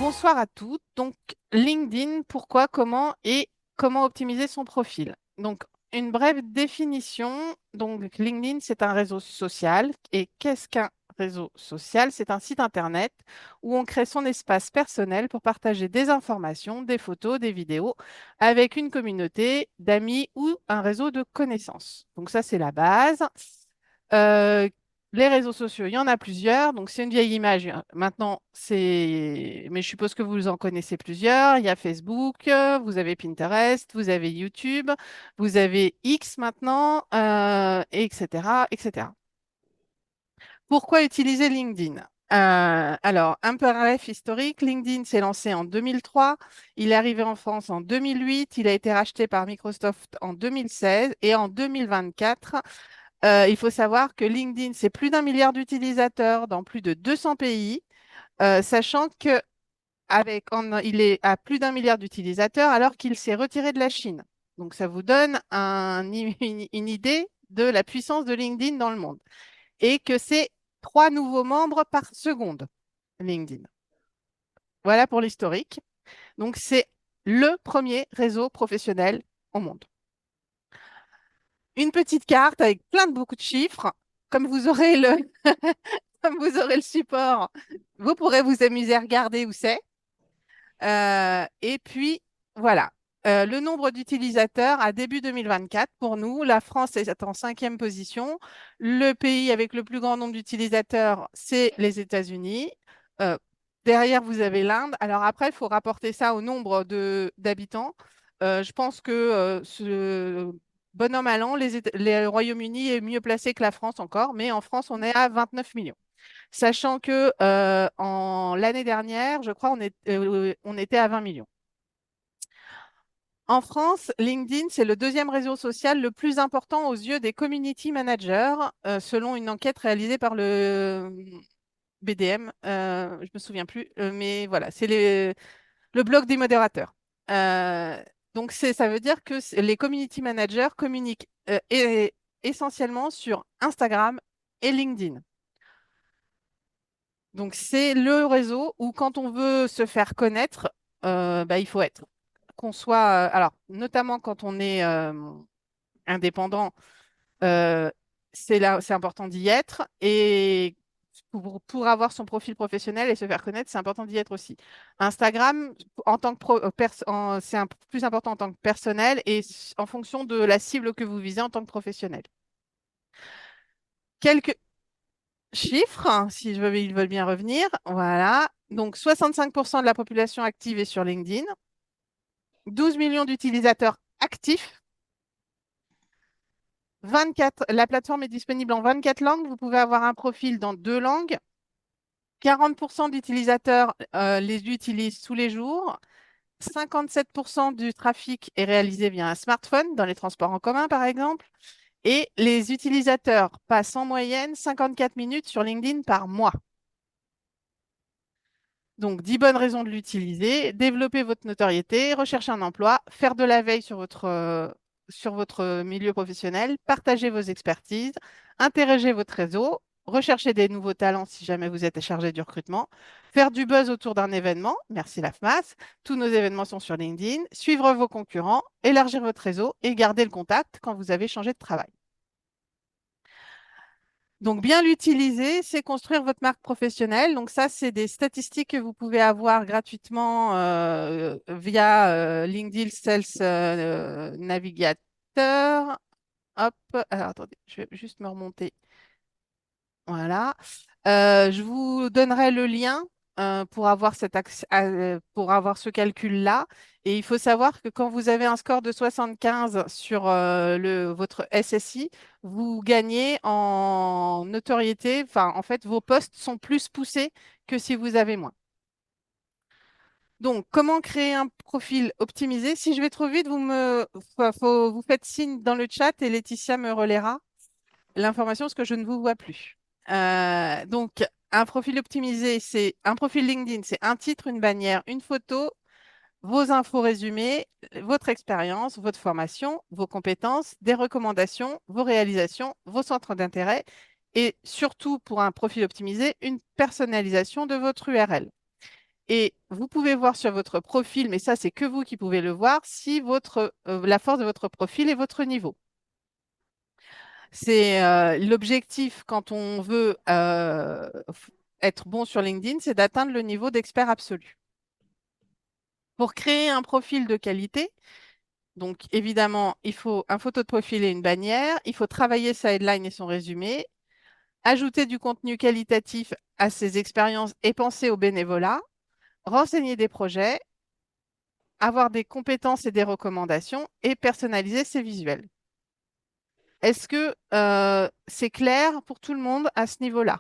Bonsoir à toutes. Donc, LinkedIn, pourquoi, comment et comment optimiser son profil. Donc, une brève définition. Donc, LinkedIn, c'est un réseau social. Et qu'est-ce qu'un réseau social? C'est un site Internet où on crée son espace personnel pour partager des informations, des photos, des vidéos avec une communauté d'amis ou un réseau de connaissances. Donc, ça, c'est la base. Euh, les réseaux sociaux, il y en a plusieurs, donc c'est une vieille image. Maintenant, mais je suppose que vous en connaissez plusieurs. Il y a Facebook, vous avez Pinterest, vous avez YouTube, vous avez X maintenant, etc., etc. Pourquoi utiliser LinkedIn? Alors, un peu bref historique, LinkedIn s'est lancé en 2003, il est arrivé en France en 2008, il a été racheté par Microsoft en 2016 et en 2024, il faut savoir que LinkedIn, c'est plus d'1 milliard d'utilisateurs dans plus de 200 pays, sachant que il est à plus d'1 milliard d'utilisateurs alors qu'il s'est retiré de la Chine. Donc, ça vous donne une idée de la puissance de LinkedIn dans le monde. Et que c'est 3 nouveaux membres par seconde, LinkedIn. Voilà pour l'historique. Donc, c'est le premier réseau professionnel au monde. Une petite carte avec beaucoup de chiffres. Comme vous aurez comme vous aurez le support, vous pourrez vous amuser à regarder où c'est. Et puis, voilà. Le nombre d'utilisateurs à début 2024, pour nous, la France est en 5e position. Le pays avec le plus grand nombre d'utilisateurs, c'est les États-Unis. Euh, Derrière, vous avez l'Inde. Alors après, il faut rapporter ça au nombre d'habitants. Je pense que bon an, mal an, le Royaume-Uni est mieux placé que la France encore, mais en France, on est à 29 millions. Sachant que l'année dernière, je crois, on était à 20 millions. En France, LinkedIn, c'est le deuxième réseau social le plus important aux yeux des community managers, selon une enquête réalisée par le BDM. Je me souviens plus, mais voilà, c'est le blog des modérateurs. Euh, donc, ça veut dire que les community managers communiquent essentiellement sur Instagram et LinkedIn. Donc, c'est le réseau où quand on veut se faire connaître, bah, il faut être. Qu'on soit, alors, notamment quand on est indépendant, euh, c'est important d'y être. Et pour avoir son profil professionnel et se faire connaître, c'est important d'y être aussi. Instagram, en tant que c'est plus important en tant que personnel et en fonction de la cible que vous visez en tant que professionnel. Quelques chiffres, hein, si ils veulent bien revenir. Voilà. Donc, 65% de la population active est sur LinkedIn, 12 millions d'utilisateurs actifs, la plateforme est disponible en 24 langues. Vous pouvez avoir un profil dans 2 langues. 40% d'utilisateurs les utilisent tous les jours. 57% du trafic est réalisé via un smartphone, dans les transports en commun, par exemple. Et les utilisateurs passent en moyenne 54 minutes sur LinkedIn par mois. Donc, 10 bonnes raisons de l'utiliser, développer votre notoriété, rechercher un emploi, faire de la veille sur votre milieu professionnel, partager vos expertises, interroger votre réseau, rechercher des nouveaux talents si jamais vous êtes chargé du recrutement, faire du buzz autour d'un événement, merci la FMAS, tous nos événements sont sur LinkedIn, suivre vos concurrents, élargir votre réseau et garder le contact quand vous avez changé de travail. Donc, bien l'utiliser, c'est construire votre marque professionnelle. Donc, ça, c'est des statistiques que vous pouvez avoir gratuitement via LinkedIn Sales Navigator. Hop, alors attendez, je vais juste me remonter. Voilà. Je vous donnerai le lien pour avoir pour avoir ce calcul-là. Et il faut savoir que quand vous avez un score de 75 sur votre SSI, vous gagnez en notoriété. Enfin, en fait, vos postes sont plus poussés que si vous avez moins. Donc, comment créer un profil optimisé? Si je vais trop vite, vous faites signe dans le chat et Laetitia me relaiera l'information parce que je ne vous vois plus. Donc, un profil optimisé, c'est un profil LinkedIn, c'est un titre, une bannière, une photo, vos infos résumées, votre expérience, votre formation, vos compétences, des recommandations, vos réalisations, vos centres d'intérêt et surtout pour un profil optimisé, une personnalisation de votre URL. Et vous pouvez voir sur votre profil, mais ça, c'est que vous qui pouvez le voir, si la force de votre profil est votre niveau. C'est l'objectif quand on veut être bon sur LinkedIn, c'est d'atteindre le niveau d'expert absolu. Pour créer un profil de qualité, donc évidemment, il faut un photo de profil et une bannière, il faut travailler sa headline et son résumé, ajouter du contenu qualitatif à ses expériences et penser au bénévolat, renseigner des projets, avoir des compétences et des recommandations et personnaliser ses visuels. Est-ce que c'est clair pour tout le monde à ce niveau-là?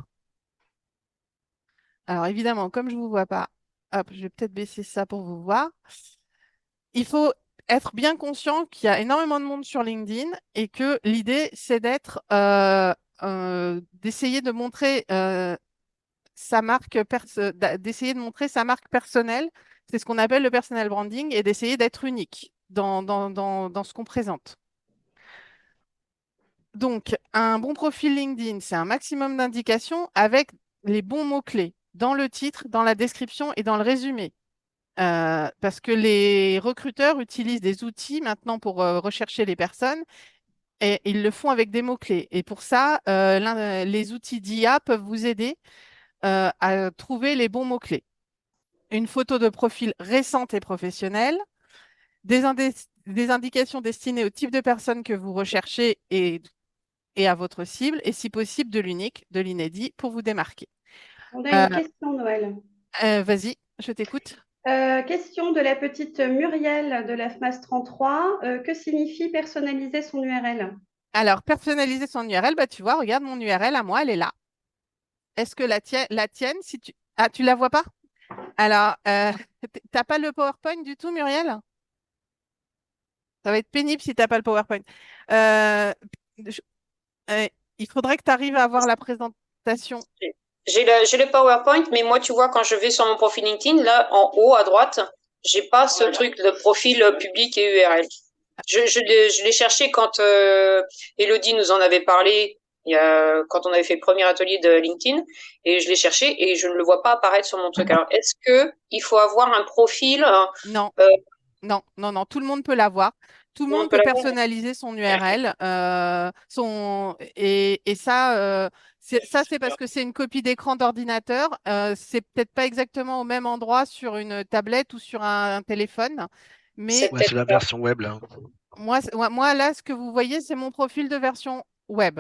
Alors évidemment, comme je ne vous vois pas, hop, je vais peut-être baisser ça pour vous voir. Il faut être bien conscient qu'il y a énormément de monde sur LinkedIn et que l'idée, c'est d'essayer de montrer d'essayer de montrer sa marque personnelle. C'est ce qu'on appelle le personal branding et d'essayer d'être unique dans ce qu'on présente. Donc, un bon profil LinkedIn, c'est un maximum d'indications avec les bons mots-clés dans le titre, dans la description et dans le résumé. Parce que les recruteurs utilisent des outils maintenant pour rechercher les personnes et ils le font avec des mots-clés. Et pour ça, les outils d'IA peuvent vous aider à trouver les bons mots-clés. Une photo de profil récente et professionnelle, des indications destinées au type de personne que vous recherchez et à votre cible, et si possible de l'unique, de l'inédit pour vous démarquer. On a Euh, une question, Noël. Vas-y, je t'écoute. Question de la petite Muriel de la FMAS 33. Que signifie personnaliser son URL? Alors, personnaliser son URL, bah, tu vois, regarde mon URL à moi, elle est là. Est-ce que la tienne, si tu... Ah, tu la vois pas? Alors, t'as pas le PowerPoint du tout, Muriel? Ça va être pénible si t'as pas le PowerPoint. Euh, je- euh, il faudrait que tu arrives à avoir la présentation. J'ai le PowerPoint, mais moi, tu vois, quand je vais sur mon profil LinkedIn, là, en haut à droite, j'ai pas ce truc de profil public et URL. Je l'ai cherché quand Elodie nous en avait parlé, quand on avait fait le premier atelier de LinkedIn, et je l'ai cherché et je ne le vois pas apparaître sur mon truc. Alors, est-ce que il faut avoir un profil, Non, euh, non, non, non, tout le monde peut l'avoir. Tout le on monde peut peut l'avoir? personnaliser son URL. Et ça, c'est parce que c'est une copie d'écran d'ordinateur. C'est peut-être pas exactement au même endroit sur une tablette ou sur un téléphone. C'est Mais Ouais, c'est peut-être la ça. version web là. moi, là, ce que vous voyez, c'est mon profil de version web.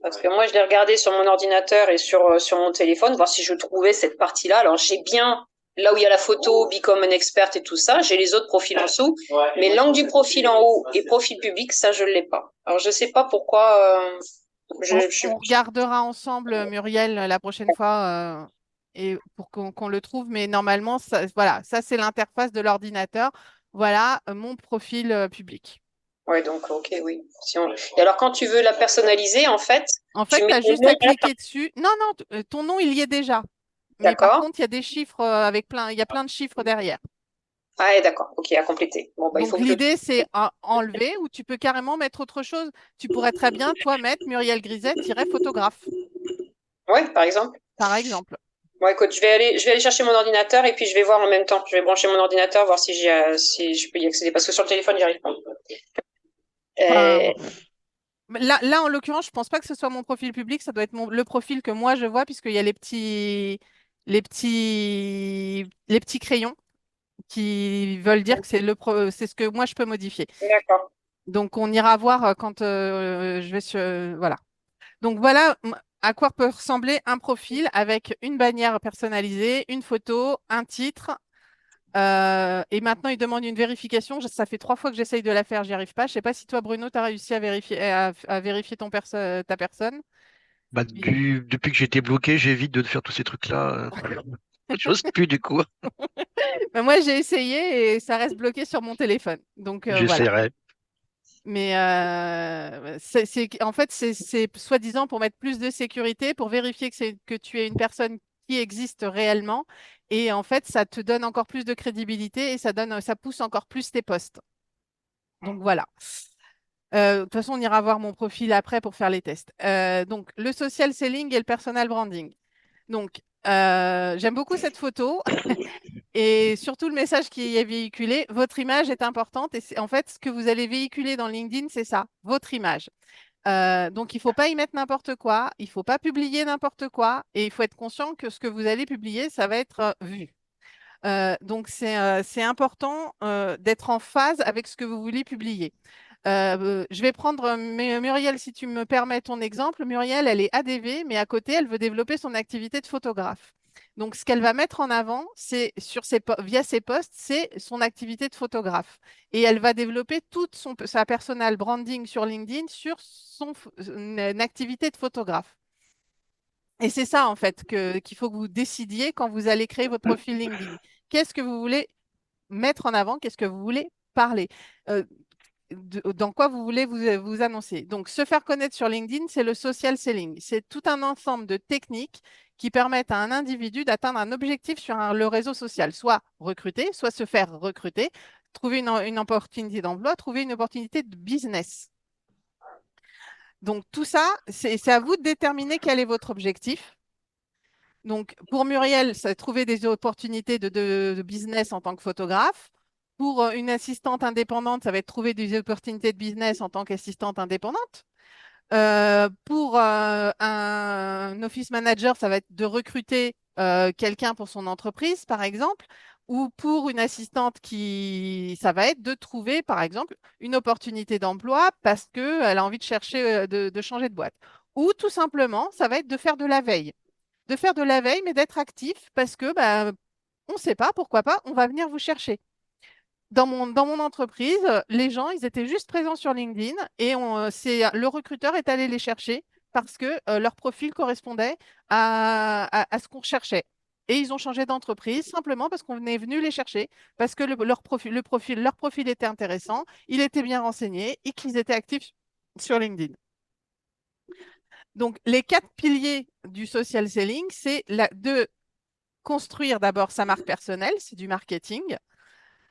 Parce que moi, je l'ai regardé sur mon ordinateur et sur mon téléphone, voir si je trouvais cette partie-là. Alors, j'ai bien, là où il y a la photo, Become an Expert et tout ça, j'ai les autres profils en dessous. Mais l'angle du profil en haut et profil public, ça, je ne l'ai pas. Alors, je ne sais pas pourquoi. On regardera ensemble, Muriel, la prochaine fois, et pour qu'on le trouve. Mais normalement, voilà, ça, c'est l'interface de l'ordinateur. Voilà, mon profil public. Ouais, donc, ok, oui. Et alors, quand tu veux la personnaliser, en fait, En fait, tu tu mets as ton juste nom à à la fin. cliquer dessus. Non, non, ton nom, il y est déjà. Mais par D'accord. contre, il y a des chiffres il y a plein de chiffres derrière. Ah, ouais, d'accord. Ok, à compléter. Bon, bah, il Donc, faut que je le l'idée, c'est trouve. enlever ou tu peux carrément mettre autre chose. Tu pourrais très bien, toi, mettre Muriel Griset-photographe, Ouais, par exemple. par exemple. Bon, écoute, je vais aller chercher mon ordinateur et puis je vais voir en même temps. Je vais brancher mon ordinateur, voir si je peux y accéder. Parce que sur le téléphone, j'y arrive pas. Enfin, Euh, là, en l'occurrence, je pense pas que ce soit mon profil public, ça doit être le profil que moi je vois, puisqu'il y a les petits crayons qui veulent dire que c'est ce que moi je peux modifier. d'accord. Donc, on ira voir quand je vais sur. Voilà. Donc, voilà à quoi peut ressembler un profil avec une bannière personnalisée, une photo, un titre. Et maintenant, il demande une vérification. Ça fait 3 fois que j'essaye de la faire, j'y arrive pas. Je sais pas si toi, Bruno, tu as réussi à vérifier ta personne. Bah, depuis que j'ai été bloqué, j'évite de faire tous ces trucs-là. J'ose plus du coup. Mais moi, j'ai essayé et ça reste bloqué sur mon téléphone. Donc voilà. J'essaierai. Mais en fait, c'est soi-disant pour mettre plus de sécurité, pour vérifier que tu es une personne qui existe réellement. Et en fait, ça te donne encore plus de crédibilité et ça pousse encore plus tes posts. Donc voilà. De toute façon, on ira voir mon profil après pour faire les tests. Donc, le social selling et le personal branding. Donc, J'aime beaucoup cette photo et surtout le message qui est véhiculé. Votre image est importante et en fait, ce que vous allez véhiculer dans LinkedIn, c'est ça, votre image. Donc, il ne faut pas y mettre n'importe quoi, il ne faut pas publier n'importe quoi et il faut être conscient que ce que vous allez publier, ça va être vu. Donc, c'est important d'être en phase avec ce que vous voulez publier. Je vais prendre Muriel, si tu me permets ton exemple. Muriel, elle est ADV, mais à côté, elle veut développer son activité de photographe. Donc, ce qu'elle va mettre en avant, c'est via ses posts, c'est son activité de photographe. Et elle va développer toute sa personal branding sur LinkedIn sur une activité de photographe. Et c'est ça, en fait, qu'il faut que vous décidiez quand vous allez créer votre profil LinkedIn. Qu'est-ce que vous voulez mettre en avant? Qu'est-ce que vous voulez parler? Euh, dans quoi vous voulez vous annoncer. Donc, se faire connaître sur LinkedIn, c'est le social selling. C'est tout un ensemble de techniques qui permettent à un individu d'atteindre un objectif sur le réseau social, soit recruter, soit se faire recruter, trouver une opportunité d'emploi, trouver une opportunité de business. Donc, tout ça, c'est à vous de déterminer quel est votre objectif. Donc, pour Muriel, c'est trouver des opportunités de business en tant que photographe. Pour une assistante indépendante, ça va être trouver des opportunités de business en tant qu'assistante indépendante. Pour un office manager, ça va être de recruter quelqu'un pour son entreprise, par exemple. Ou pour une assistante ça va être de trouver, par exemple, une opportunité d'emploi parce qu'elle a envie de chercher, de changer de boîte. Ou tout simplement, ça va être de faire de la veille. De faire de la veille, mais d'être actif parce que, bah, on ne sait pas, pourquoi pas, on va venir vous chercher. Dans mon entreprise, les gens, ils étaient juste présents sur LinkedIn et le recruteur est allé les chercher parce que leur profil correspondait à ce qu'on recherchait. Et ils ont changé d'entreprise simplement parce qu'on est venu les chercher, parce que leur profil était intéressant, il était bien renseigné et qu'ils étaient actifs sur LinkedIn. Donc, les 4 piliers du social selling, c'est de construire d'abord sa marque personnelle, c'est du marketing,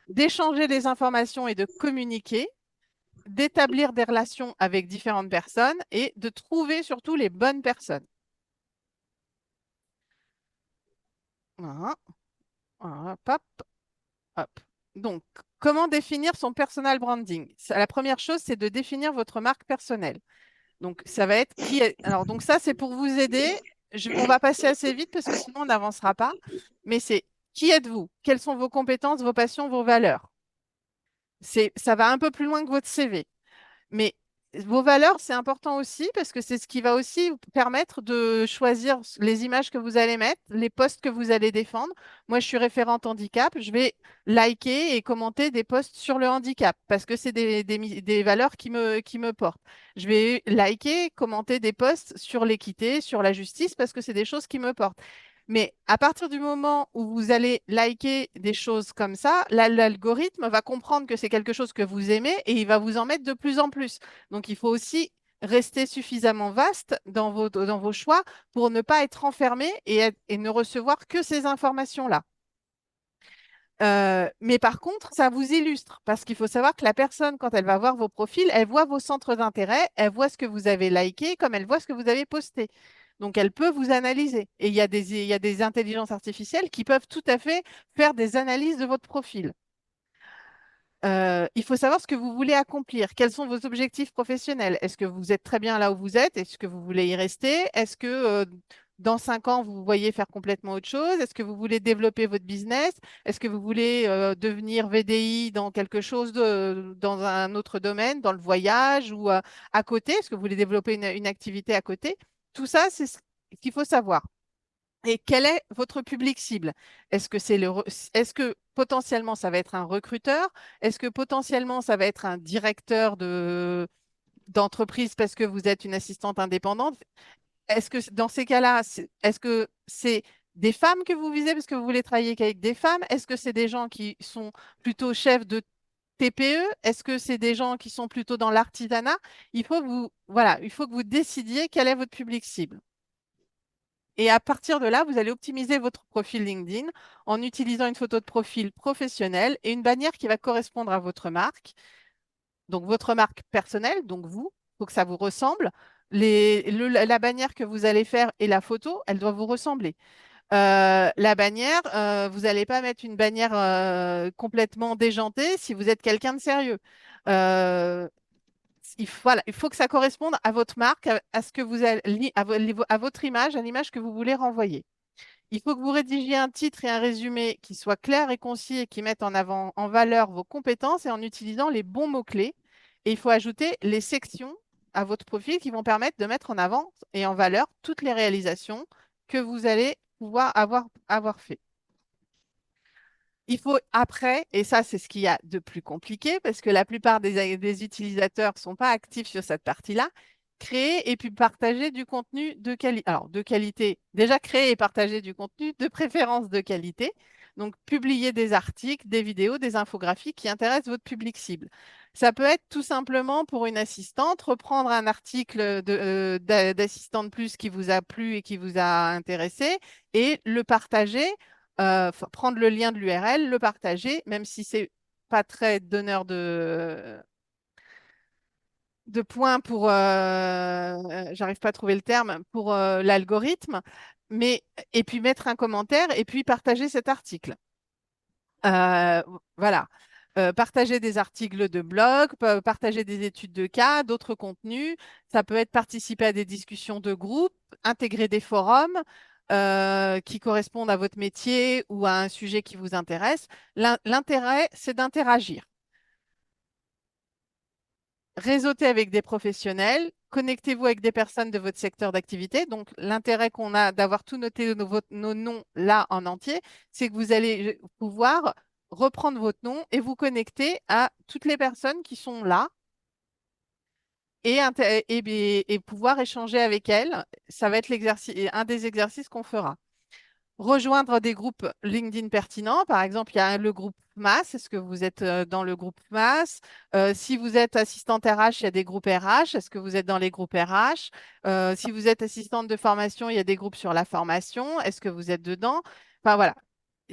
d'échanger des informations et de communiquer, d'établir des relations avec différentes personnes et de trouver surtout les bonnes personnes. Voilà. Voilà, hop, hop. Donc, comment définir son personal branding? La première chose, c'est de définir votre marque personnelle. Donc, ça va être qui est. Alors, donc ça, c'est pour vous aider. On va passer assez vite parce que sinon, on n'avancera pas. Mais c'est qui êtes-vous? Quelles sont vos compétences, vos passions, vos valeurs? Ça va un peu plus loin que votre CV. Mais vos valeurs, c'est important aussi parce que c'est ce qui va aussi vous permettre de choisir les images que vous allez mettre, les posts que vous allez défendre. Moi, je suis référente handicap. Je vais liker et commenter des posts sur le handicap parce que c'est des valeurs qui me portent. Je vais liker, commenter des posts sur l'équité, sur la justice parce que c'est des choses qui me portent. Mais à partir du moment où vous allez liker des choses comme ça, l'algorithme va comprendre que c'est quelque chose que vous aimez et il va vous en mettre de plus en plus. Donc, il faut aussi rester suffisamment vaste dans vos choix pour ne pas être enfermé et ne recevoir que ces informations-là. Mais par contre, ça vous illustre parce qu'il faut savoir que la personne, quand elle va voir vos profils, elle voit vos centres d'intérêt, elle voit ce que vous avez liké, comme elle voit ce que vous avez posté. Donc, elle peut vous analyser. Et il y a des intelligences artificielles qui peuvent tout à fait faire des analyses de votre profil. Il faut savoir ce que vous voulez accomplir. Quels sont vos objectifs professionnels? Est-ce que vous êtes très bien là où vous êtes? Est-ce que vous voulez y rester? Est-ce que dans 5 ans, vous voyez faire complètement autre chose? Est-ce que vous voulez développer votre business? Est-ce que vous voulez devenir VDI dans quelque chose dans un autre domaine, dans le voyage ou à côté? Est-ce que vous voulez développer une activité à côté? Tout ça, c'est ce qu'il faut savoir. Et quel est votre public cible? Est-ce que potentiellement ça va être un recruteur? Est-ce que potentiellement ça va être un directeur d'entreprise parce que vous êtes une assistante indépendante? Est-ce que dans ces cas-là, est-ce que c'est des femmes que vous visez parce que vous voulez travailler qu'avec des femmes? Est-ce que c'est des gens qui sont plutôt chefs de TPE? Est-ce que c'est des gens qui sont plutôt dans l'artisanat? Voilà, il faut que vous décidiez quel est votre public cible. Et à partir de là, vous allez optimiser votre profil LinkedIn en utilisant une photo de profil professionnelle et une bannière qui va correspondre à votre marque. Donc, votre marque personnelle, donc vous, il faut que ça vous ressemble. La bannière que vous allez faire et la photo, elle doit vous ressembler. La bannière, vous n'allez pas mettre une bannière complètement déjantée si vous êtes quelqu'un de sérieux. Euh, voilà, il faut que ça corresponde à votre marque, à ce que vous allez, à votre image, à l'image que vous voulez renvoyer. Il faut que vous rédigiez un titre et un résumé qui soient clairs et concis et qui mettent en avant, en valeur vos compétences et en utilisant les bons mots-clés. Et il faut ajouter les sections à votre profil qui vont permettre de mettre en avant et en valeur toutes les réalisations que vous allez pouvoir avoir fait. Il faut après, et ça c'est ce qu'il y a de plus compliqué, parce que la plupart des utilisateurs ne sont pas actifs sur cette partie-là, créer et puis partager du contenu de qualité. Alors, de qualité, déjà créer et partager du contenu de préférence de qualité. Donc, publier des articles, des vidéos, des infographies qui intéressent votre public cible. Ça peut être tout simplement pour une assistante, reprendre un article d'assistante plus qui vous a plu et qui vous a intéressé et le partager, prendre le lien de l'URL, le partager, même si c'est pas très donneur de points pour, j'arrive pas à trouver le terme, pour l'algorithme, mais et puis mettre un commentaire et puis partager cet article. Euh, voilà. Partager des articles de blog, partager des études de cas, d'autres contenus. Ça peut être participer à des discussions de groupe, intégrer des forums qui correspondent à votre métier ou à un sujet qui vous intéresse. L'intérêt, c'est d'interagir. Réseautez avec des professionnels, connectez-vous avec des personnes de votre secteur d'activité. Donc, l'intérêt qu'on a d'avoir tout noté nos noms là en entier, c'est que vous allez pouvoir reprendre votre nom et vous connecter à toutes les personnes qui sont là et pouvoir échanger avec elles. Ça va être un des exercices qu'on fera. Rejoindre des groupes LinkedIn pertinents. Par exemple, il y a le groupe MAS. Est-ce que vous êtes dans le groupe MAS? Si vous êtes assistante RH, il y a des groupes RH. Est-ce que vous êtes dans les groupes RH? Si vous êtes assistante de formation, il y a des groupes sur la formation. Est-ce que vous êtes dedans? Enfin voilà,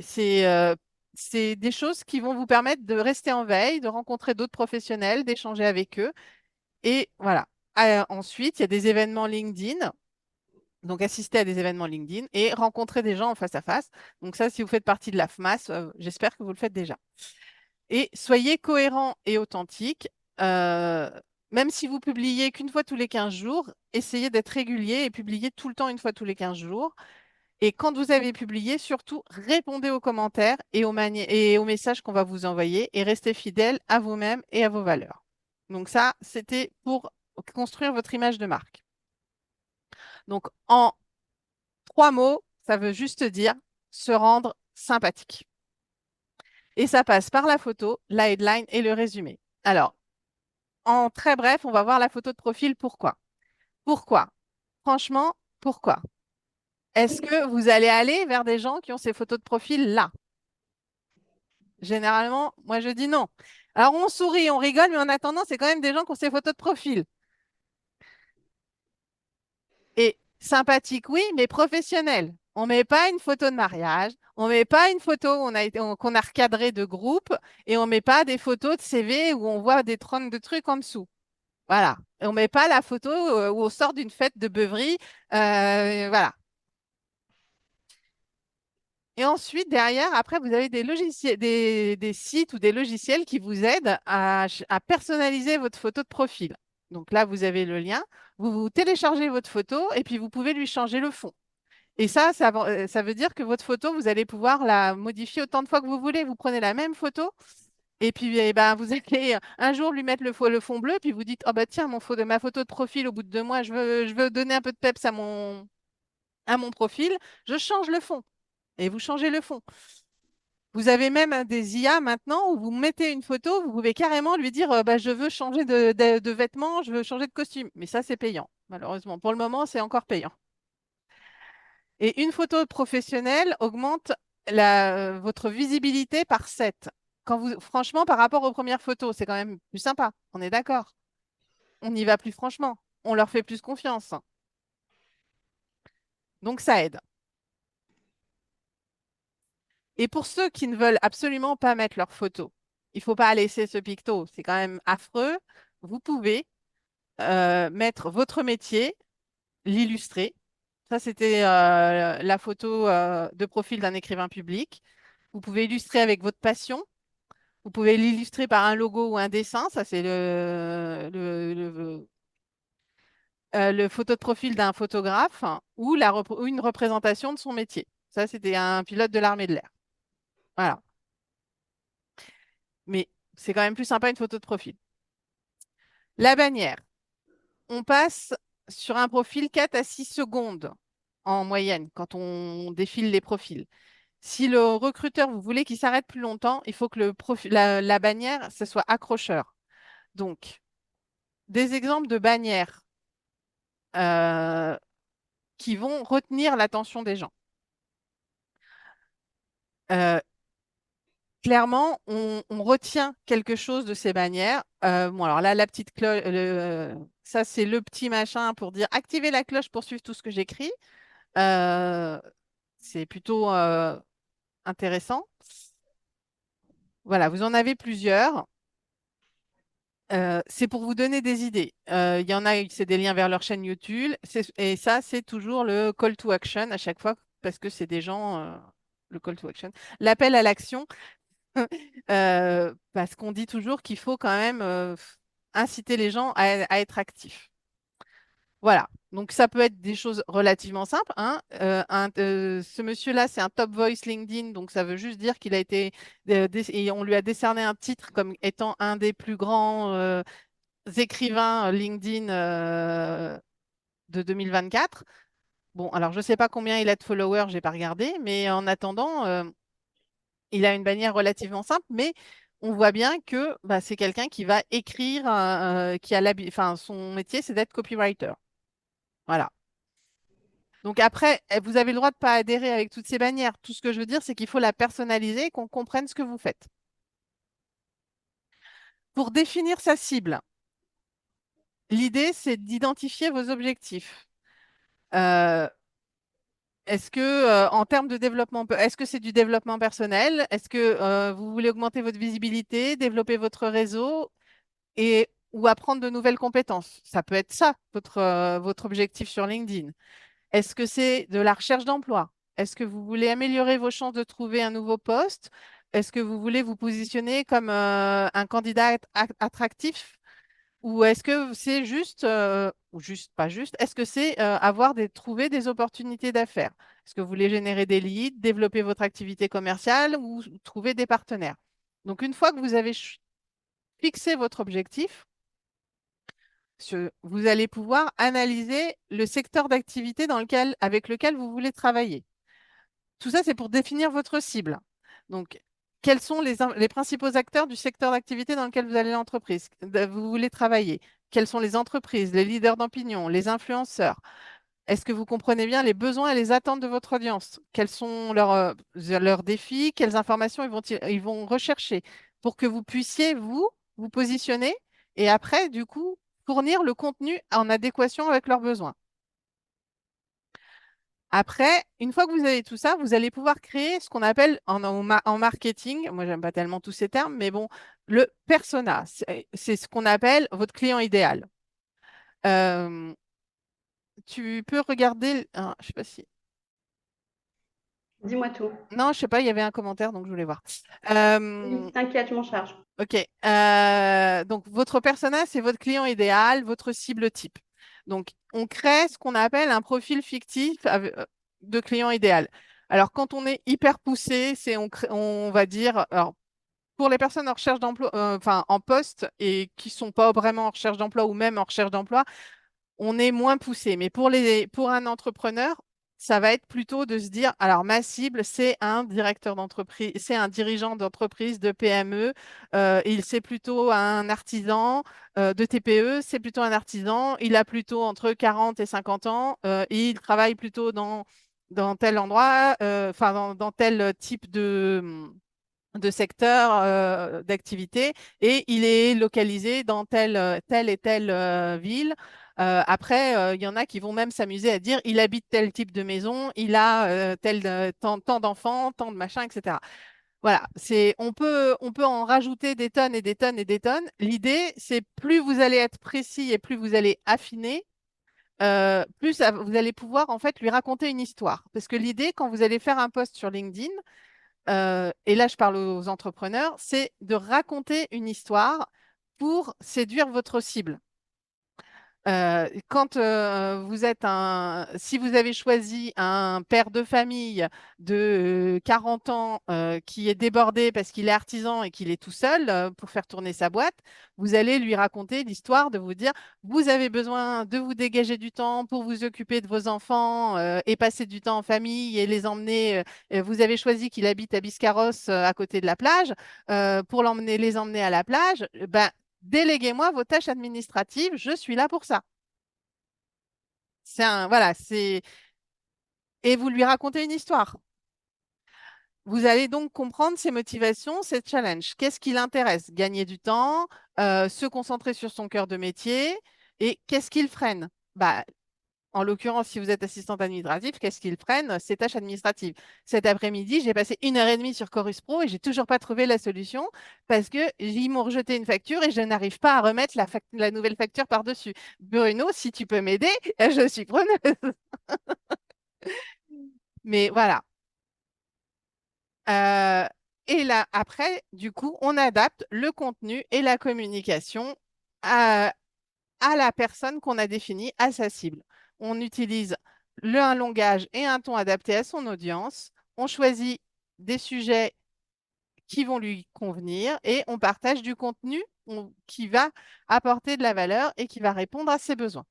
c'est des choses qui vont vous permettre de rester en veille, de rencontrer d'autres professionnels, d'échanger avec eux. Et voilà. Ensuite, il y a des événements LinkedIn. Donc, assister à des événements LinkedIn et rencontrer des gens en face à face. Donc, ça, si vous faites partie de la FMAS, j'espère que vous le faites déjà. Et soyez cohérent et authentique. Euh, Même si vous publiez qu'une fois tous les 15 jours, essayez d'être régulier et publiez tout le temps une fois tous les 15 jours. Et quand vous avez publié, surtout, répondez aux commentaires et aux messages qu'on va vous envoyer et restez fidèle à vous-même et à vos valeurs. Donc, ça, c'était pour construire votre image de marque. Donc, en 3 mots, ça veut juste dire se rendre sympathique. Et ça passe par la photo, la headline et le résumé. Alors, en très bref, on va voir la photo de profil. Pourquoi? Pourquoi? Franchement, pourquoi? Est-ce que vous allez aller vers des gens qui ont ces photos de profil là? Généralement, moi je dis non. Alors on sourit, on rigole, mais en attendant, c'est quand même des gens qui ont ces photos de profil. Et sympathique, oui, mais professionnel. On ne met pas une photo de mariage, on ne met pas une photo qu'on a recadré de groupe et on ne met pas des photos de CV où on voit des tonnes de trucs en dessous. Voilà. Et on ne met pas la photo où on sort d'une fête de beuverie. Voilà. Et ensuite, derrière, après, vous avez des logiciels, des sites ou des logiciels qui vous aident à personnaliser votre photo de profil. Donc là, vous avez le lien. Vous téléchargez votre photo et puis vous pouvez lui changer le fond. Et ça veut dire que votre photo, vous allez pouvoir la modifier autant de fois que vous voulez. Vous prenez la même photo et puis eh ben, vous allez un jour lui mettre le fond bleu, puis vous dites, oh bah tiens, ma photo de profil, au bout de 2 mois, je veux donner un peu de peps à mon profil, je change le fond. Et vous changez le fond. Vous avez même des IA maintenant où vous mettez une photo, vous pouvez carrément lui dire, bah, je veux changer de vêtements, je veux changer de costume. Mais ça, c'est payant, malheureusement. Pour le moment, c'est encore payant. Et une photo professionnelle augmente votre visibilité par 7. Franchement, par rapport aux premières photos, c'est quand même plus sympa. On est d'accord. On y va plus franchement. On leur fait plus confiance. Donc, ça aide. Et pour ceux qui ne veulent absolument pas mettre leurs photos, il ne faut pas laisser ce picto. C'est quand même affreux. Vous pouvez mettre votre métier, l'illustrer, Ça, c'était la photo de profil d'un écrivain public. Vous pouvez illustrer avec votre passion. Vous pouvez l'illustrer par un logo ou un dessin. Ça, c'est le photo de profil d'un photographe, hein, ou ou une représentation de son métier. Ça, c'était un pilote de l'armée de l'air. Voilà. Mais c'est quand même plus sympa une photo de profil. La bannière. On passe sur un profil 4 à 6 secondes en moyenne quand on défile les profils. Si le recruteur, vous voulez qu'il s'arrête plus longtemps, il faut que la bannière, ce soit accrocheur. Donc, des exemples de bannières euh, qui vont retenir l'attention des gens. Euh, Clairement, on retient quelque chose de ces bannières. Bon, alors là, la petite cloche, ça, c'est le petit machin pour dire activez la cloche pour suivre tout ce que j'écris. Euh, c'est plutôt intéressant. Voilà, vous en avez plusieurs. C'est pour vous donner des idées. Il y en a, c'est des liens vers leur chaîne YouTube. Et ça, c'est toujours le call to action à chaque fois parce que c'est des gens, le call to action, l'appel à l'action. Parce qu'on dit toujours qu'il faut quand même inciter les gens à être actifs. Voilà. Donc, ça peut être des choses relativement simples, hein. Ce monsieur-là, c'est un top voice LinkedIn, donc ça veut juste dire qu'il a été et on lui a décerné un titre comme étant un des plus grands écrivains LinkedIn de 2024. Bon, alors je ne sais pas combien il a de followers, j'ai pas regardé, mais en attendant, il a une bannière relativement simple, mais on voit bien que bah, c'est quelqu'un qui va écrire, qui a enfin, son métier, c'est d'être copywriter. Voilà. Donc après, vous avez le droit de ne pas adhérer avec toutes ces bannières. Tout ce que je veux dire, c'est qu'il faut la personnaliser et qu'on comprenne ce que vous faites. Pour définir sa cible, l'idée, c'est d'identifier vos objectifs. Euh, Est-ce que, en termes de développement, est-ce que c'est du développement personnel? Est-ce que vous voulez augmenter votre visibilité, développer votre réseau et ou apprendre de nouvelles compétences? Ça peut être ça, votre objectif sur LinkedIn. Est-ce que c'est de la recherche d'emploi? Est-ce que vous voulez améliorer vos chances de trouver un nouveau poste? Est-ce que vous voulez vous positionner comme un candidat attractif? Ou est-ce que c'est juste, ou juste, pas juste, est-ce que c'est trouver des opportunités d'affaires? Est-ce que vous voulez générer des leads, développer votre activité commerciale ou trouver des partenaires? Donc, une fois que vous avez fixé votre objectif, vous allez pouvoir analyser le secteur d'activité avec lequel vous voulez travailler. Tout ça, c'est pour définir votre cible. Donc, quels sont les principaux acteurs du secteur d'activité dans lequel vous voulez travailler? Quelles sont les entreprises, les leaders d'opinion, les influenceurs? Est-ce que vous comprenez bien les besoins et les attentes de votre audience? Quels sont leurs défis? Quelles informations ils vont rechercher pour que vous puissiez, vous positionner et après, du coup, fournir le contenu en adéquation avec leurs besoins. Après, une fois que vous avez tout ça, vous allez pouvoir créer ce qu'on appelle en marketing, moi j'aime pas tellement tous ces termes, mais bon, le persona. C'est ce qu'on appelle votre client idéal. Euh, Tu peux regarder, je sais pas si. Dis-moi tout. Non, je sais pas, il y avait un commentaire, donc je voulais voir. Oui, Euh, t'inquiète, je m'en charge. Ok. Donc, votre persona, c'est votre client idéal, votre cible type. Donc, on crée ce qu'on appelle un profil fictif de client idéal. Alors, quand on est hyper poussé, on va dire, alors, pour les personnes en recherche d'emploi, enfin, en poste et qui sont pas vraiment en recherche d'emploi ou même en recherche d'emploi, on est moins poussé. Mais pour un entrepreneur, ça va être plutôt de se dire, alors ma cible, c'est un directeur d'entreprise, c'est un dirigeant d'entreprise de PME, c'est plutôt un artisan de TPE, c'est plutôt un artisan, il a plutôt entre 40 et 50 ans, et il travaille plutôt dans tel endroit, enfin dans tel type de secteur d'activité et il est localisé dans telle et telle ville. Après, il y en a qui vont même s'amuser à dire il habite tel type de maison, il a tant d'enfants, tant de machins, etc. Voilà, on peut en rajouter des tonnes et des tonnes et des tonnes. L'idée, c'est plus vous allez être précis et plus vous allez affiner, plus vous allez pouvoir en fait lui raconter une histoire. Parce que l'idée, quand vous allez faire un post sur LinkedIn, et là je parle aux entrepreneurs, c'est de raconter une histoire pour séduire votre cible. Quand vous êtes si vous avez choisi un père de famille de 40 ans qui est débordé parce qu'il est artisan et qu'il est tout seul pour faire tourner sa boîte, vous allez lui raconter l'histoire de vous dire, vous avez besoin de vous dégager du temps pour vous occuper de vos enfants et passer du temps en famille et les emmener. Vous avez choisi qu'il habite à Biscarrosse à côté de la plage pour les emmener à la plage. Ben, déléguez-moi vos tâches administratives, je suis là pour ça. Voilà, et vous lui racontez une histoire. Vous allez donc comprendre ses motivations, ses challenges. Qu'est-ce qui l'intéresse? Gagner du temps, se concentrer sur son cœur de métier et qu'est-ce qu'il freine? Bah, en l'occurrence, si vous êtes assistante administrative, qu'est-ce qu'il freine? Ses tâches administratives. Cet après-midi, j'ai passé 1 heure et demie sur Chorus Pro et j'ai toujours pas trouvé la solution parce que ils m'ont rejeté une facture et je n'arrive pas à remettre la nouvelle facture par-dessus. Bruno, si tu peux m'aider, je suis preneuse. Mais voilà. Euh, et là, après, du coup, on adapte le contenu et la communication à, à la personne qu'on a définie, à sa cible. On utilise un langage et un ton adapté à son audience. On choisit des sujets qui vont lui convenir et on partage du contenu qui va apporter de la valeur et qui va répondre à ses besoins.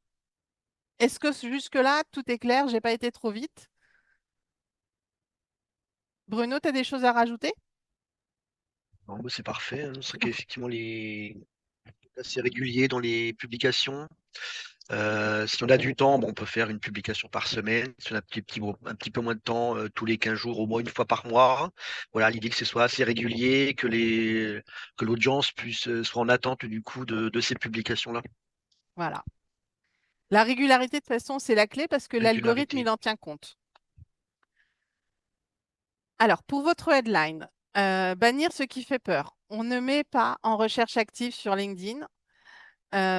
Est-ce que jusque-là, tout est clair? J'ai pas été trop vite? Bruno, tu as des choses à rajouter? Non, bah, c'est parfait, hein. C'est qu'effectivement, assez régulier dans les publications. Si on a du temps, bon, on peut faire une publication par semaine. Si on a un petit peu moins de temps, tous les 15 jours, au moins une fois par mois. Voilà, l'idée que ce soit assez régulier, que l'audience puisse soit en attente du coup de ces publications-là. Voilà. La régularité, de toute façon, c'est la clé parce que l'algorithme, il Régularité. en tient compte. Alors, pour votre headline, bannir ce qui fait peur. On ne met pas en recherche active sur LinkedIn,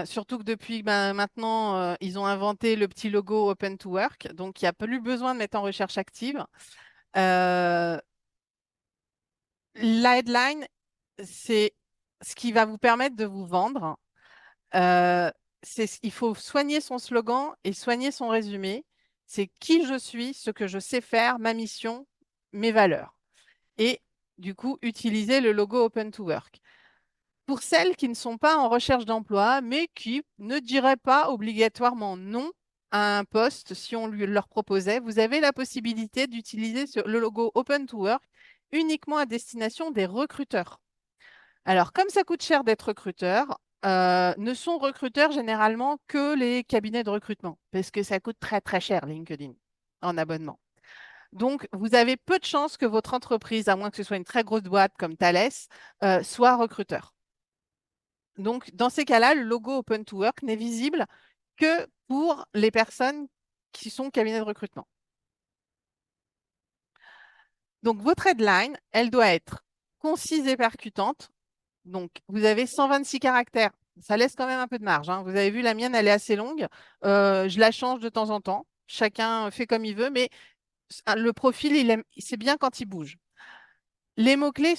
surtout que depuis maintenant, ils ont inventé le petit logo Open to Work, donc il n'y a plus besoin de mettre en recherche active. Euh, la headline, c'est ce qui va vous permettre de vous vendre. Euh, il faut soigner son slogan et soigner son résumé. C'est qui je suis, ce que je sais faire, ma mission, mes valeurs. Et du coup, utiliser le logo Open to Work. Pour celles qui ne sont pas en recherche d'emploi, mais qui ne diraient pas obligatoirement non à un poste si on leur proposait, vous avez la possibilité d'utiliser le logo Open to Work uniquement à destination des recruteurs. Alors, comme ça coûte cher d'être recruteur, ne sont recruteurs généralement que les cabinets de recrutement, parce que ça coûte très très cher LinkedIn en abonnement. Donc, vous avez peu de chances que votre entreprise, à moins que ce soit une très grosse boîte comme Thales, soit recruteur. Donc, dans ces cas-là, le logo Open to Work n'est visible que pour les personnes qui sont cabinets de recrutement. Donc, votre headline, elle doit être concise et percutante. Donc, vous avez 126 caractères. Ça laisse quand même un peu de marge, hein. Vous avez vu, la mienne, elle est assez longue. Je la change de temps en temps. Chacun fait comme il veut, mais le profil, c'est bien quand il bouge. Les mots-clés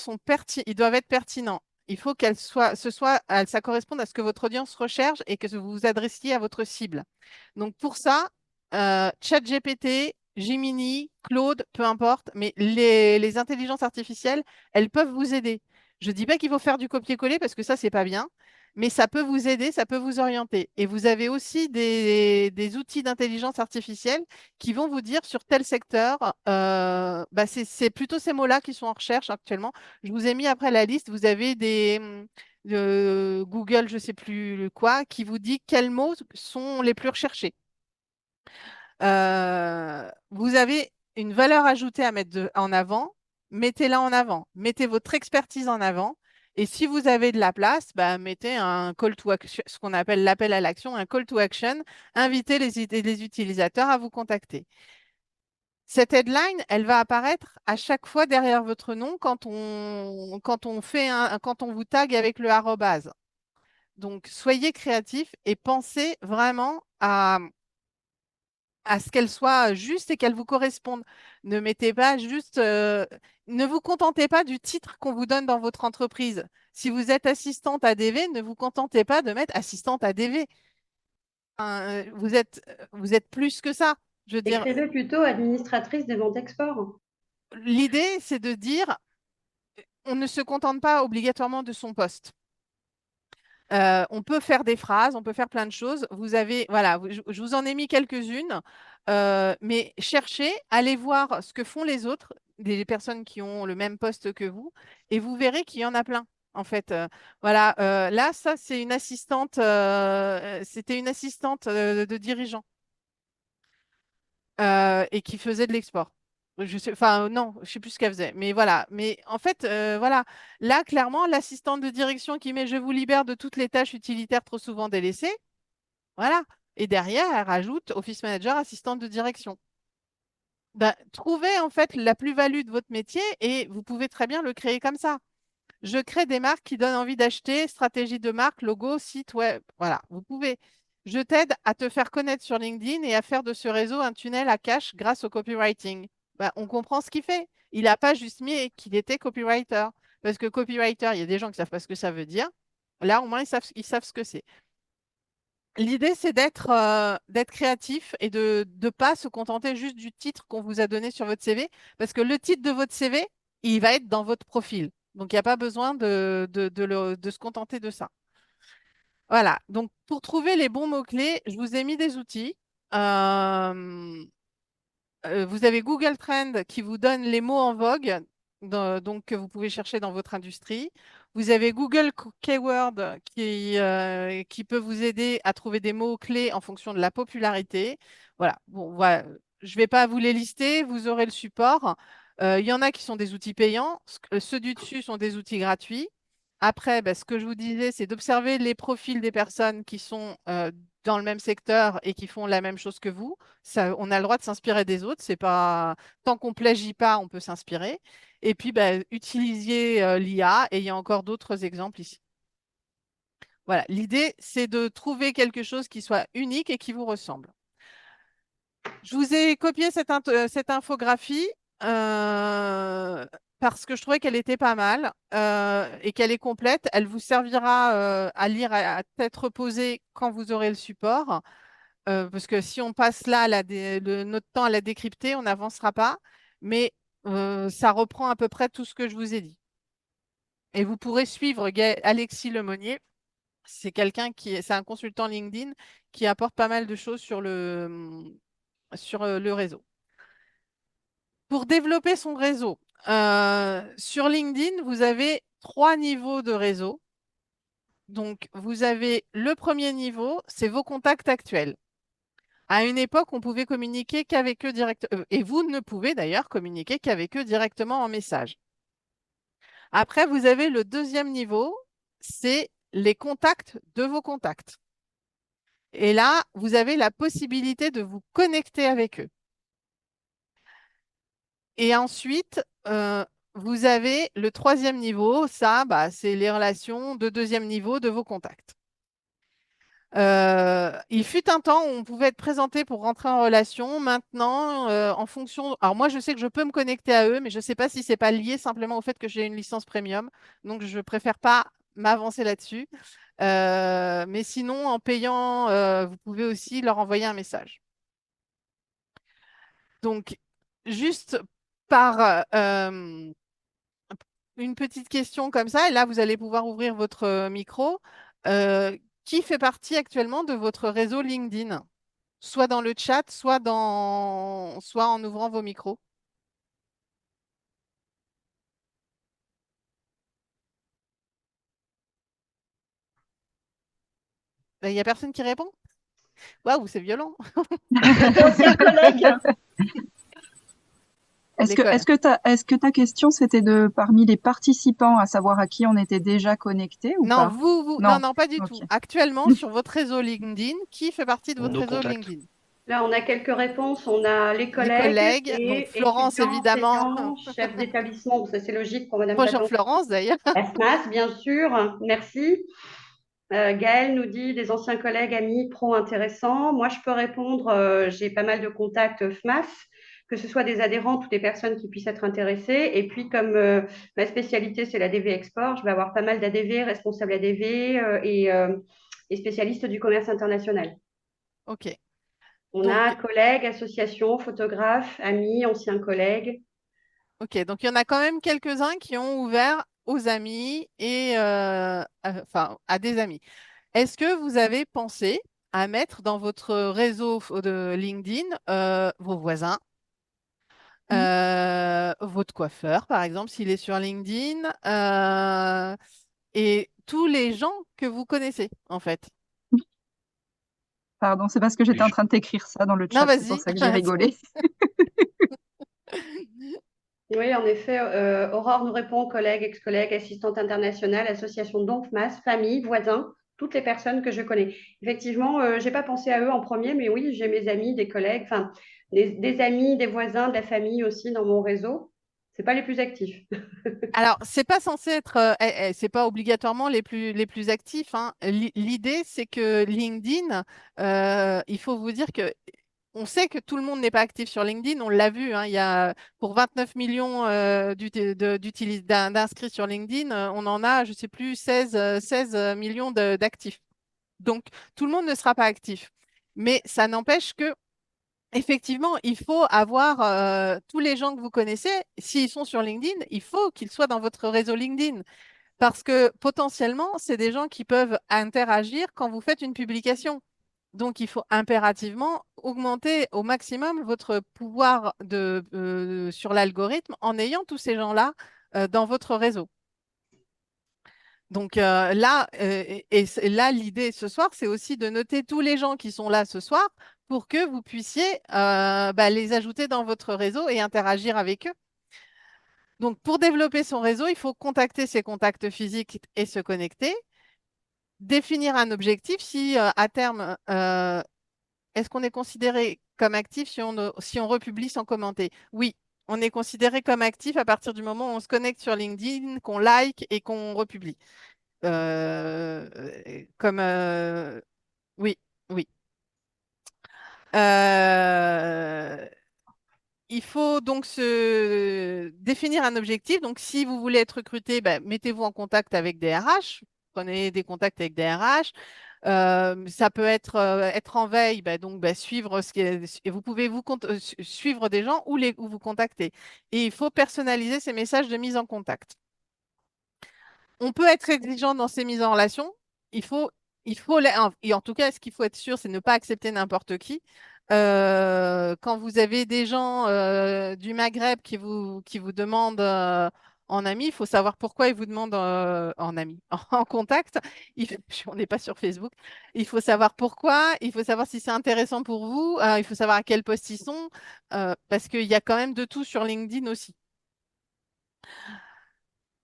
ils doivent être pertinents. Il faut ça corresponde à ce que votre audience recherche et que vous vous adressiez à votre cible. Donc pour ça, ChatGPT, Gemini, Claude, peu importe, mais les intelligences artificielles, elles peuvent vous aider. Je ne dis pas qu'il faut faire du copier-coller parce que ça, c'est pas bien, mais ça peut vous aider, ça peut vous orienter. Et vous avez aussi des outils d'intelligence artificielle qui vont vous dire sur tel secteur, c'est plutôt ces mots-là qui sont en recherche actuellement. Je vous ai mis après la liste, vous avez Google, je ne sais plus quoi, qui vous dit quels mots sont les plus recherchés. Vous avez une valeur ajoutée à mettre en avant, mettez-la en avant, mettez votre expertise en avant. Et si vous avez de la place, mettez un call to action, ce qu'on appelle l'appel à l'action, un call to action, invitez les utilisateurs à vous contacter. Cette headline, elle va apparaître à chaque fois derrière votre nom quand on vous tag avec le arrobase. Donc, soyez créatif et pensez vraiment à ce qu'elle soit juste et qu'elle vous corresponde. Ne mettez pas juste, ne vous contentez pas du titre qu'on vous donne dans votre entreprise. Si vous êtes assistante ADV, ne vous contentez pas de mettre assistante ADV. Vous êtes plus que ça. Je veux dire, Écrivez plutôt administratrice des ventes export. l'idée, c'est de dire, on ne se contente pas obligatoirement de son poste. On peut faire des phrases, on peut faire plein de choses. Vous avez, voilà, je vous en ai mis quelques-unes, mais cherchez, allez voir ce que font les autres, des personnes qui ont le même poste que vous, et vous verrez qu'il y en a plein. En fait, voilà, là, ça, c'est une assistante, c'était une assistante de dirigeant et qui faisait de l'export. Je sais, enfin, non, je sais plus ce qu'elle faisait, mais voilà. Mais en fait, voilà, là, clairement, l'assistante de direction qui met je vous libère de toutes les tâches utilitaires trop souvent délaissées, voilà. Et derrière, elle rajoute Office Manager, assistante de direction. Ben, trouvez en fait la plus-value de votre métier et vous pouvez très bien le créer comme ça. Je crée des marques qui donnent envie d'acheter, stratégie de marque, logo, site web. Voilà, vous pouvez. Je t'aide à te faire connaître sur LinkedIn et à faire de ce réseau un tunnel à cash grâce au copywriting. Bah, on comprend ce qu'il fait. Il n'a pas juste mis qu'il était copywriter. Parce que copywriter, il y a des gens qui ne savent pas ce que ça veut dire. Là, au moins, ils savent ce que c'est. L'idée, c'est d'être créatif et de ne pas se contenter juste du titre qu'on vous a donné sur votre CV, parce que le titre de votre CV, il va être dans votre profil. Donc, il n'y a pas besoin de se contenter de ça. Voilà. Donc, pour trouver les bons mots-clés, je vous ai mis des outils. Euh, vous avez Google Trends qui vous donne les mots en vogue, donc que vous pouvez chercher dans votre industrie. Vous avez Google Keyword qui peut vous aider à trouver des mots-clés en fonction de la popularité. Voilà. Bon, voilà. Je ne vais pas vous les lister, vous aurez le support. Il y en a qui sont des outils payants, ceux du dessus sont des outils gratuits. Après, ben, ce que je vous disais, c'est d'observer les profils des personnes qui sont dans le même secteur et qui font la même chose que vous. Ça, on a le droit de s'inspirer des autres. C'est pas tant qu'on plagie pas, on peut s'inspirer. Et puis, ben, utilisez l'IA et il y a encore d'autres exemples ici. Voilà, l'idée, c'est de trouver quelque chose qui soit unique et qui vous ressemble. Je vous ai copié cette infographie euh, parce que je trouvais qu'elle était pas mal et qu'elle est complète. Elle vous servira à lire à tête reposée quand vous aurez le support. Parce que si on passe là notre temps à la décrypter, on n'avancera pas. Mais ça reprend à peu près tout ce que je vous ai dit. Et vous pourrez suivre Alexis Lemonnier. C'est un consultant LinkedIn qui apporte pas mal de choses sur le réseau. Pour développer son réseau, sur LinkedIn, vous avez 3 niveaux de réseau. Donc, vous avez le premier niveau, c'est vos contacts actuels. À une époque, on pouvait communiquer qu'avec eux directement, et vous ne pouvez d'ailleurs communiquer qu'avec eux directement en message. Après, vous avez le deuxième niveau, c'est les contacts de vos contacts. Et là, vous avez la possibilité de vous connecter avec eux. Et ensuite, vous avez le troisième niveau, ça, bah, c'est les relations de deuxième niveau de vos contacts. Il fut un temps où on pouvait être présenté pour rentrer en relation. Maintenant, en fonction. Alors, moi, je sais que je peux me connecter à eux, mais je ne sais pas si c'est pas lié simplement au fait que j'ai une licence premium. Donc, je préfère pas m'avancer là-dessus. Mais sinon, en payant, vous pouvez aussi leur envoyer un message. Donc, juste par une petite question comme ça, et là, vous allez pouvoir ouvrir votre micro. Euh, qui fait partie actuellement de votre réseau LinkedIn? Soit dans le chat, soit en ouvrant vos micros. Il n'y a personne qui répond? Waouh, c'est violent. D'anciens collègues. Est-ce que ta question, c'était de parmi les participants, à savoir à qui on était déjà connecté ou Non, pas? non, non, pas du Ok. tout. Actuellement, sur votre réseau LinkedIn, qui fait partie de votre Nos réseau contacts. LinkedIn? Là, on a quelques réponses. On a les Les collègues collègues, donc et Florence, étudiants, évidemment. enseignants, chefs d'établissement. Bon, ça, c'est logique pour Madame Bonjour Patan. Florence, d'ailleurs. Asmas, bien sûr. Merci. Gaëlle nous dit des anciens collègues, amis, pro intéressants. Moi, je peux répondre, j'ai pas mal de contacts FMAF, que ce soit des adhérents ou des personnes qui puissent être intéressées. Et puis, comme ma spécialité, c'est la DV Export, je vais avoir pas mal d'ADV, responsables ADV et spécialistes du commerce international. Ok. On a Donc, collègues, associations, photographes, amis, anciens collègues. ok. Donc, il y en a quand même quelques-uns qui ont ouvert aux amis et enfin à des amis. Est-ce que vous avez pensé à mettre dans votre réseau de LinkedIn vos voisins, Mhm. votre coiffeur, par exemple, s'il est sur LinkedIn, et tous les gens que vous connaissez, en fait? Pardon, c'est parce que Oui, j'étais en train de t'écrire ça dans le Non, chat, c'est pour vas-y. ça que j'ai rigolé. Oui, en effet, Aurore nous répond collègues, ex-collègues, assistante internationale, association DONFMAS, famille, voisins, toutes les personnes que je connais. Effectivement, je n'ai pas pensé à eux en premier, mais oui, j'ai mes amis, des collègues, enfin, des amis, des voisins, de la famille aussi dans mon réseau. C'est pas les plus actifs. Alors, c'est pas censé être, c'est pas obligatoirement les plus actifs, hein. L'idée, c'est que LinkedIn, il faut vous dire que on sait que tout le monde n'est pas actif sur LinkedIn. On l'a vu, hein, il y a pour 29 millions d'inscrits sur LinkedIn, on en a, je sais plus, 16 millions d'actifs. Donc, tout le monde ne sera pas actif. Mais ça n'empêche que effectivement, il faut avoir tous les gens que vous connaissez, s'ils sont sur LinkedIn, il faut qu'ils soient dans votre réseau LinkedIn. Parce que potentiellement, c'est des gens qui peuvent interagir quand vous faites une publication. Donc, il faut impérativement augmenter au maximum votre pouvoir sur l'algorithme en ayant tous ces gens-là dans votre réseau. Donc là, là, l'idée ce soir, c'est aussi de noter tous les gens qui sont là ce soir pour que vous puissiez les ajouter dans votre réseau et interagir avec eux. Donc, pour développer son réseau, il faut contacter ses contacts physiques et se connecter, définir un objectif. Si à terme, est-ce qu'on est considéré comme actif si on republie sans commenter? Oui, on est considéré comme actif à partir du moment où on se connecte sur LinkedIn, qu'on like et qu'on republie. Comme oui, oui. Euh, il faut donc se définir un objectif. Donc, si vous voulez être recruté, ben, mettez-vous en contact avec des RH. Prenez des contacts avec des RH. Ça peut être en veille, ben, donc ben, suivre et vous pouvez suivre des gens ou vous contacter. Et il faut personnaliser ces messages de mise en contact. On peut être exigeant dans ces mises en relation. Et en tout cas, ce qu'il faut être sûr, c'est ne pas accepter n'importe qui. Quand vous avez des gens du Maghreb qui vous demandent en ami, il faut savoir pourquoi ils vous demandent en ami, en contact. On n'est pas sur Facebook. Il faut savoir pourquoi, il faut savoir si c'est intéressant pour vous, il faut savoir à quel poste ils sont, parce qu'il y a quand même de tout sur LinkedIn aussi.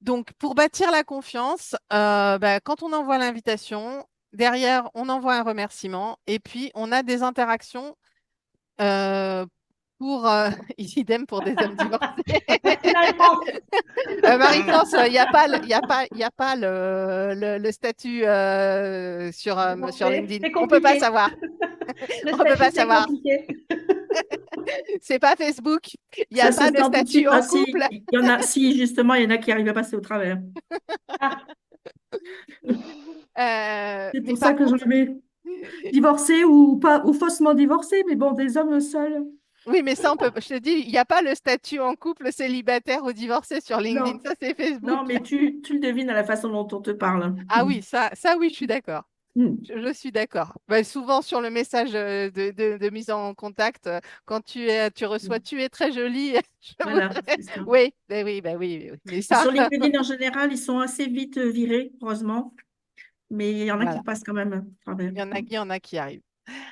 Donc, pour bâtir la confiance, quand on envoie l'invitation, derrière, on envoie un remerciement et puis on a des interactions euh, pour, idem pour des hommes divorcés. Merci Marie-France. Marie-France, il n'y a pas, y a pas le statut sur Divorcée. LinkedIn. C'est On ne peut pas compliqué. savoir. Le On ne peut statut, pas c'est savoir. compliqué. C'est pas Facebook. Il n'y a Ça pas se de tente tout de statut suite. en Ah si, couple. il y en a, si justement, il y en a qui arrivent à passer au travers. Ah, C'est Mais pour ça par que je contre, le mets divorcé ou pas, ou faussement divorcé, mais bon, des hommes seuls. oui, mais ça, je te dis, il n'y a pas le statut en couple, célibataire ou divorcé sur LinkedIn. Non, Ça, c'est Facebook. non, mais tu le devines à la façon dont on te parle. Ah oui, ça oui, je suis d'accord. Mm. Je suis d'accord. Bah, souvent sur le message de mise en contact, quand tu reçois Mm. tu es très jolie, je Voilà, voudrais. c'est ça. Oui, bah oui. Mais Et ça, sur LinkedIn, en général, ils sont assez vite virés, heureusement, mais il y en a qui voilà. passent quand même à travers. Il y en a qui arrivent.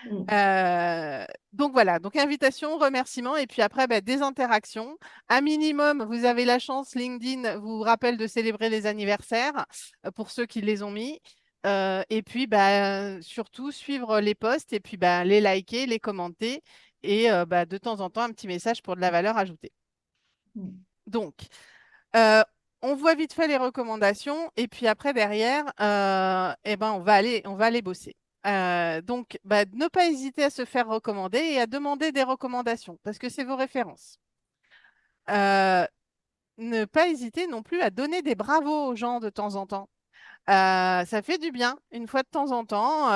Mm. Donc voilà, donc invitation, remerciement, et puis après, des interactions. Un minimum, vous avez la chance, LinkedIn vous rappelle de célébrer les anniversaires pour ceux qui les ont mis. Et puis surtout suivre les posts et puis les liker, les commenter et de temps en temps un petit message pour de la valeur ajoutée. Mm. Donc, euh, on voit vite fait les recommandations et puis après derrière, eh ben, on va aller bosser. Donc, bah, ne pas hésiter à se faire recommander et à demander des recommandations parce que c'est vos références. Euh, Ne pas hésiter non plus à donner des bravos aux gens de temps en temps. Ça fait du bien une fois de temps en temps.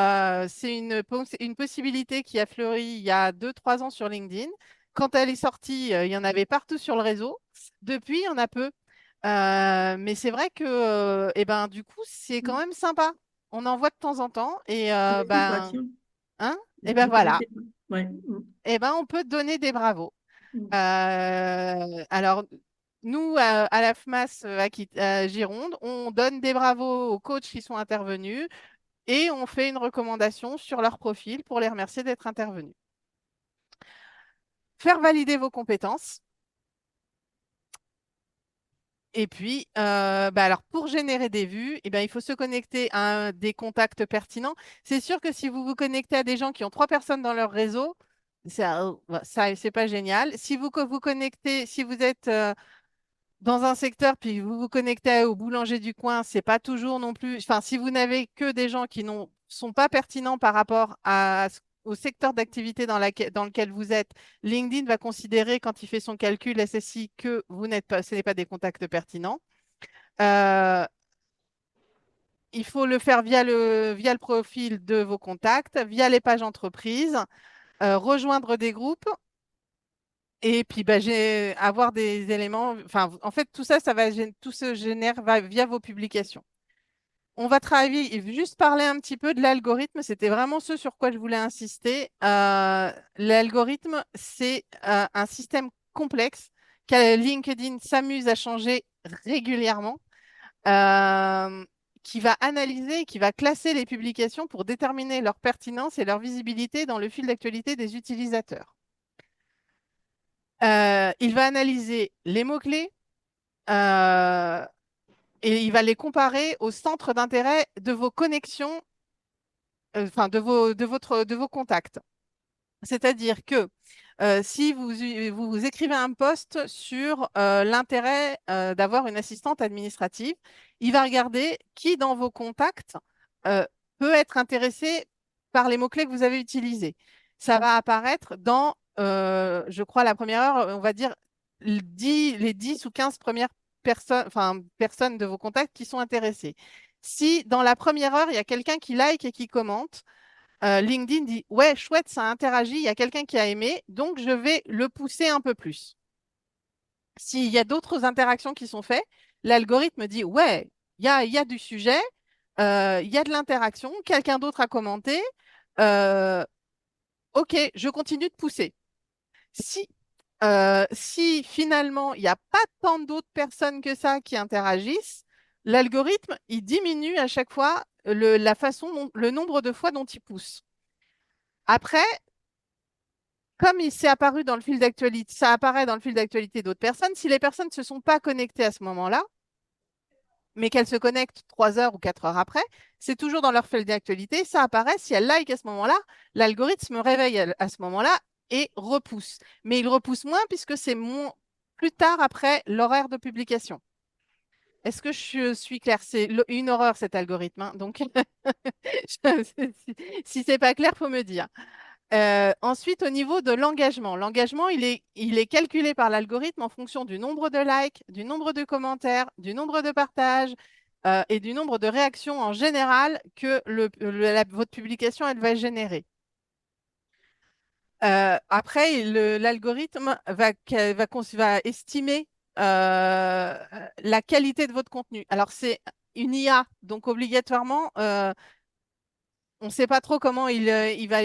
C'est une possibilité qui a fleuri il y a 2, 3 ans sur LinkedIn. Quand elle est sortie, il y en avait partout sur le réseau. Depuis, il y en a peu. Mais c'est vrai que eh ben, du coup, c'est quand même sympa. On en voit de temps en temps. Et ben, Motivation. hein, et ben Du voilà. comité. Ouais. Eh ben, on peut donner des bravos. Mm. Alors, nous, à la FMAS à Gironde, on donne des bravos aux coachs qui sont intervenus et on fait une recommandation sur leur profil pour les remercier d'être intervenus. Faire valider vos compétences. Et puis, bah alors pour générer des vues, eh ben, il faut se connecter à des contacts pertinents. C'est sûr que si vous vous connectez à des gens qui ont 3 personnes dans leur réseau, ça c'est pas génial. Si vous connectez, si vous êtes dans un secteur, puis vous vous connectez au boulanger du coin, c'est pas toujours non plus. Enfin, si vous n'avez que des gens qui ne sont pas pertinents par rapport au secteur d'activité dans lequel vous êtes, LinkedIn va considérer quand il fait son calcul SSI que vous n'êtes pas, ce n'est pas des contacts pertinents. Euh, il faut le faire via le profil de vos contacts, via les pages entreprises, rejoindre des groupes. Et puis, bah, avoir des éléments. Enfin, en fait, tout ça, tout se génère via vos publications. On va travailler, juste parler un petit peu de l'algorithme. C'était vraiment ce sur quoi je voulais insister. L'algorithme, c'est un système complexe que LinkedIn s'amuse à changer régulièrement, euh, qui va analyser et qui va classer les publications pour déterminer leur pertinence et leur visibilité dans le fil d'actualité des utilisateurs. Il va analyser les mots-clés euh, et il va les comparer au centre d'intérêt de vos connexions, enfin de vos contacts. C'est-à-dire que si vous écrivez un post sur l'intérêt d'avoir une assistante administrative, il va regarder qui dans vos contacts euh, peut être intéressé par les mots-clés que vous avez utilisés. Ça va apparaître dans, je crois, la première heure, on va dire les 10 ou 15 premières personnes de vos contacts qui sont intéressées. Si dans la première heure, il y a quelqu'un qui like et qui commente, LinkedIn dit, ouais, chouette, ça interagit, il y a quelqu'un qui a aimé, donc je vais le pousser un peu plus. S'il y a d'autres interactions qui sont faites, l'algorithme dit, ouais, il y a du sujet, il y a de l'interaction, quelqu'un d'autre a commenté, euh, ok, je continue de pousser. Si, si finalement, il n'y a pas tant d'autres personnes que ça qui interagissent, l'algorithme, il diminue à chaque fois le nombre de fois dont il pousse. Après, comme il s'est apparu dans le fil d'actualité, ça apparaît dans le fil d'actualité d'autres personnes, si les personnes ne se sont pas connectées à ce moment-là, mais qu'elles se connectent 3 heures ou 4 heures après, c'est toujours dans leur fil d'actualité, ça apparaît. Si elles like à ce moment-là, l'algorithme réveille à ce moment-là et repousse. Mais il repousse moins puisque c'est plus tard après l'horaire de publication. Est-ce que je suis claire? C'est une horreur cet algorithme, hein. Donc, si c'est pas clair, faut me dire. Ensuite, au niveau de l'engagement, l'engagement, il est calculé par l'algorithme en fonction du nombre de likes, du nombre de commentaires, du nombre de partages et du nombre de réactions en général que votre publication elle va générer. Après, l'algorithme va estimer la qualité de votre contenu. Alors, c'est une IA, donc obligatoirement, on ne sait pas trop comment il va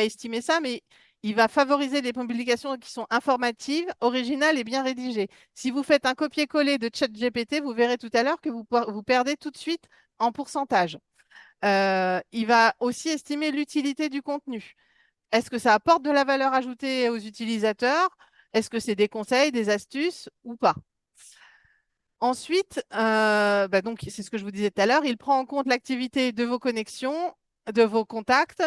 estimer ça, mais il va favoriser des publications qui sont informatives, originales et bien rédigées. Si vous faites un copier-coller de ChatGPT, vous verrez tout à l'heure que vous perdez tout de suite en pourcentage. Il va aussi estimer l'utilité du contenu. Est-ce que ça apporte de la valeur ajoutée aux utilisateurs? Est-ce que c'est des conseils, des astuces ou pas? Ensuite, bah donc, c'est ce que je vous disais tout à l'heure, il prend en compte l'activité de vos connexions, de vos contacts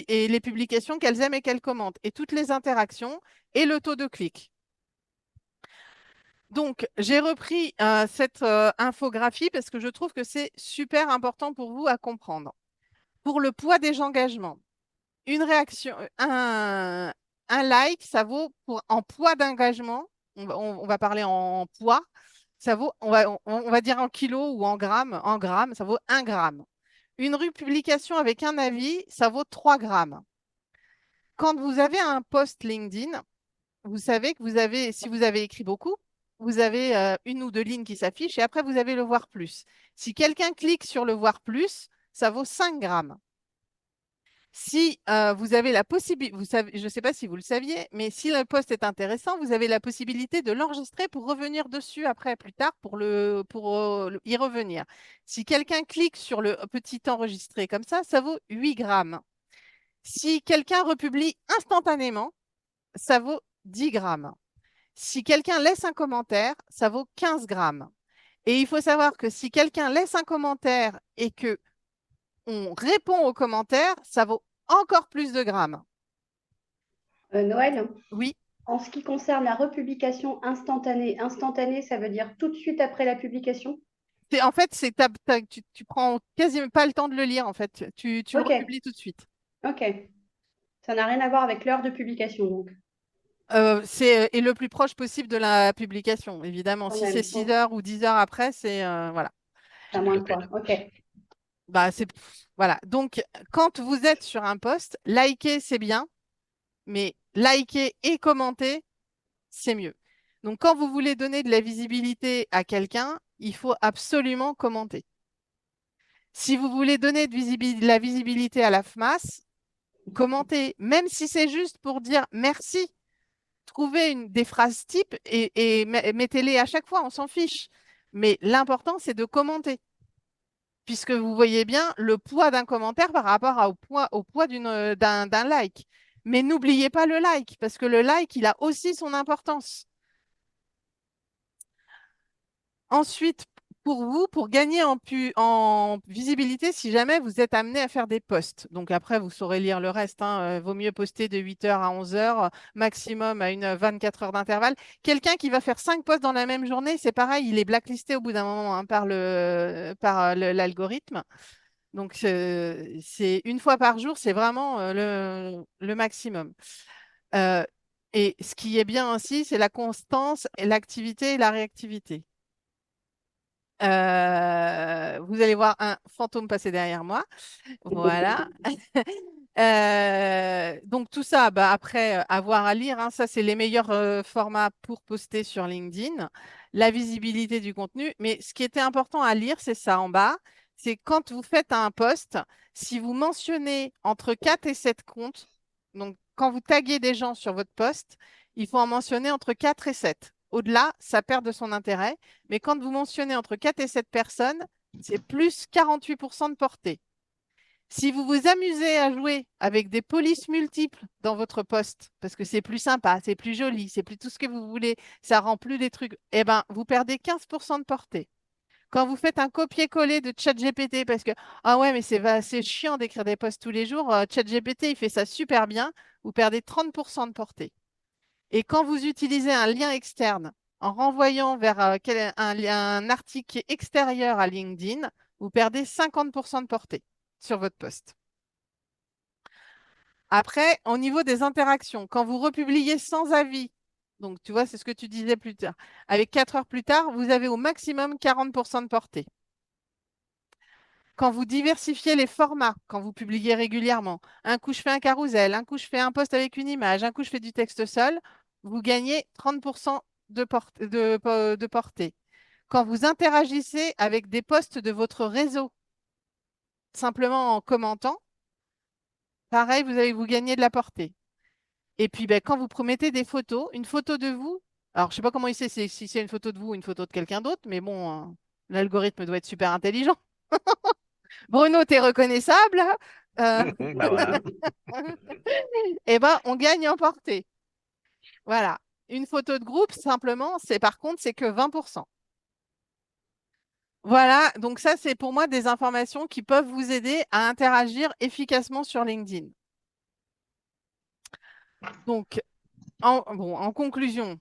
et les publications qu'elles aiment et qu'elles commentent, et toutes les interactions et le taux de clic. Donc, j'ai repris cette infographie parce que je trouve que c'est super important pour vous à comprendre. Pour le poids des engagements, une réaction, un like, ça vaut en poids d'engagement, on va parler en poids, ça vaut, on va dire en kilos ou en grammes, ça vaut 1 gramme. Une publication avec un avis, ça vaut 3 grammes. Quand vous avez un post LinkedIn, vous savez que si vous avez écrit beaucoup, vous avez une ou deux lignes qui s'affichent et après vous avez le voir plus. Si quelqu'un clique sur le voir plus, ça vaut 5 grammes. Si vous avez la possibilité, je ne sais pas si vous le saviez, mais si le post est intéressant, vous avez la possibilité de l'enregistrer pour revenir dessus après, plus tard, pour y revenir. Si quelqu'un clique sur le petit enregistré comme ça vaut 8 grammes. Si quelqu'un republie instantanément, ça vaut 10 grammes. Si quelqu'un laisse un commentaire, ça vaut 15 grammes. Et il faut savoir que si quelqu'un laisse un commentaire et que on répond au commentaire, ça vaut encore plus de grammes. Noël, Oui, en ce qui concerne la republication instantanée, instantanée, ça veut dire tout de suite après la publication? en fait, tu prends quasiment pas le temps de le lire, en fait. Tu le Ok, republies tout de suite. ok. Ça n'a rien à voir avec l'heure de publication, donc, Et le plus proche possible de la publication, évidemment. quand Si c'est même. 6 Bon, heures ou 10 heures après, c'est voilà. ça a Ça vaut moins la de peine. poids. Ok. Bah, voilà. Donc, quand vous êtes sur un post, liker, c'est bien, mais liker et commenter, c'est mieux. Donc, quand vous voulez donner de la visibilité à quelqu'un, il faut absolument commenter. Si vous voulez donner de la visibilité à la FMAS, commentez, même si c'est juste pour dire merci. Trouvez des phrases types et mettez-les à chaque fois, on s'en fiche. Mais l'important, c'est de commenter, puisque vous voyez bien le poids d'un commentaire par rapport au poids d'un like. Mais n'oubliez pas le like, parce que le like, il a aussi son importance. Ensuite, pour vous, pour gagner en visibilité, si jamais vous êtes amené à faire des posts, donc après, vous saurez lire le reste, hein, vaut mieux poster de 8 heures à 11 heures, maximum à 24 heures d'intervalle. Quelqu'un qui va faire 5 posts dans la même journée, c'est pareil, il est blacklisté au bout d'un moment, hein, par l'algorithme. Donc, c'est une fois par jour, c'est vraiment le maximum. Euh, et ce qui est bien aussi, c'est la constance, l'activité et la réactivité. Vous allez voir un fantôme passer derrière moi. Voilà. Donc tout ça, bah, après, avoir à lire, hein, ça c'est les meilleurs formats pour poster sur LinkedIn. La visibilité du contenu. Mais ce qui était important à lire, c'est ça en bas. C'est quand vous faites un post, si vous mentionnez entre 4 et 7 comptes, donc quand vous taguez des gens sur votre post, il faut en mentionner entre 4 et 7. Au-delà, ça perd de son intérêt. Mais quand vous mentionnez entre 4 et 7 personnes, c'est plus 48% de portée. Si vous vous amusez à jouer avec des polices multiples dans votre poste, parce que c'est plus sympa, c'est plus joli, c'est plus tout ce que vous voulez, ça rend plus des trucs, eh ben, vous perdez 15% de portée. Quand vous faites un copier-coller de ChatGPT, parce que, ah ouais, mais c'est chiant d'écrire des posts tous les jours, ChatGPT, il fait ça super bien, vous perdez 30% de portée. Et quand vous utilisez un lien externe en renvoyant vers un article qui est extérieur à LinkedIn, vous perdez 50% de portée sur votre poste. Après, au niveau des interactions, quand vous republiez sans avis, donc tu vois, c'est ce que tu disais plus tard, avec 4 heures plus tard, vous avez au maximum 40% de portée. Quand vous diversifiez les formats, quand vous publiez régulièrement, un coup je fais un carrousel, un coup je fais un post avec une image, un coup je fais du texte seul, vous gagnez 30% de portée. Quand vous interagissez avec des posts de votre réseau, simplement en commentant, pareil, vous allez vous gagner de la portée. Et puis, ben, quand vous promettez des photos, une photo de vous, alors je ne sais pas comment il sait si c'est une photo de vous ou une photo de quelqu'un d'autre, mais bon, l'algorithme doit être super intelligent. Bruno, t'es reconnaissable? Euh, Bah voilà. eh ben, on gagne en portée. Voilà. Une photo de groupe, simplement, par contre, c'est que 20%. Voilà, donc ça, c'est pour moi des informations qui peuvent vous aider à interagir efficacement sur LinkedIn. Donc, en conclusion,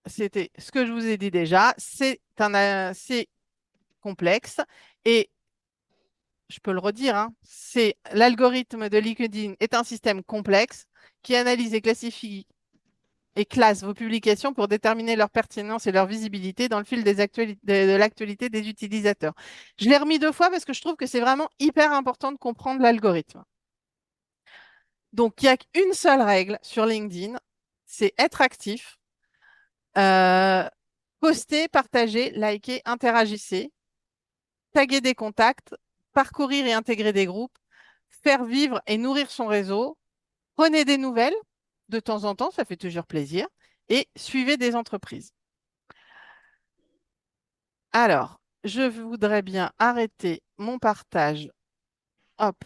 c'était ce que je vous ai dit déjà. C'est complexe et je peux le redire, hein, c'est l'algorithme de LinkedIn est un système complexe qui analyse et classifie et classe vos publications pour déterminer leur pertinence et leur visibilité dans le fil de l'actualité des utilisateurs. Je l'ai remis 2 fois parce que je trouve que c'est vraiment hyper important de comprendre l'algorithme. Donc, il n'y a qu'une seule règle sur LinkedIn, c'est être actif, euh, poster, partager, liker, interagissez, taguer des contacts, parcourir et intégrer des groupes, faire vivre et nourrir son réseau, prenez des nouvelles de temps en temps, ça fait toujours plaisir, et suivez des entreprises. Alors, je voudrais bien arrêter mon partage. Hop,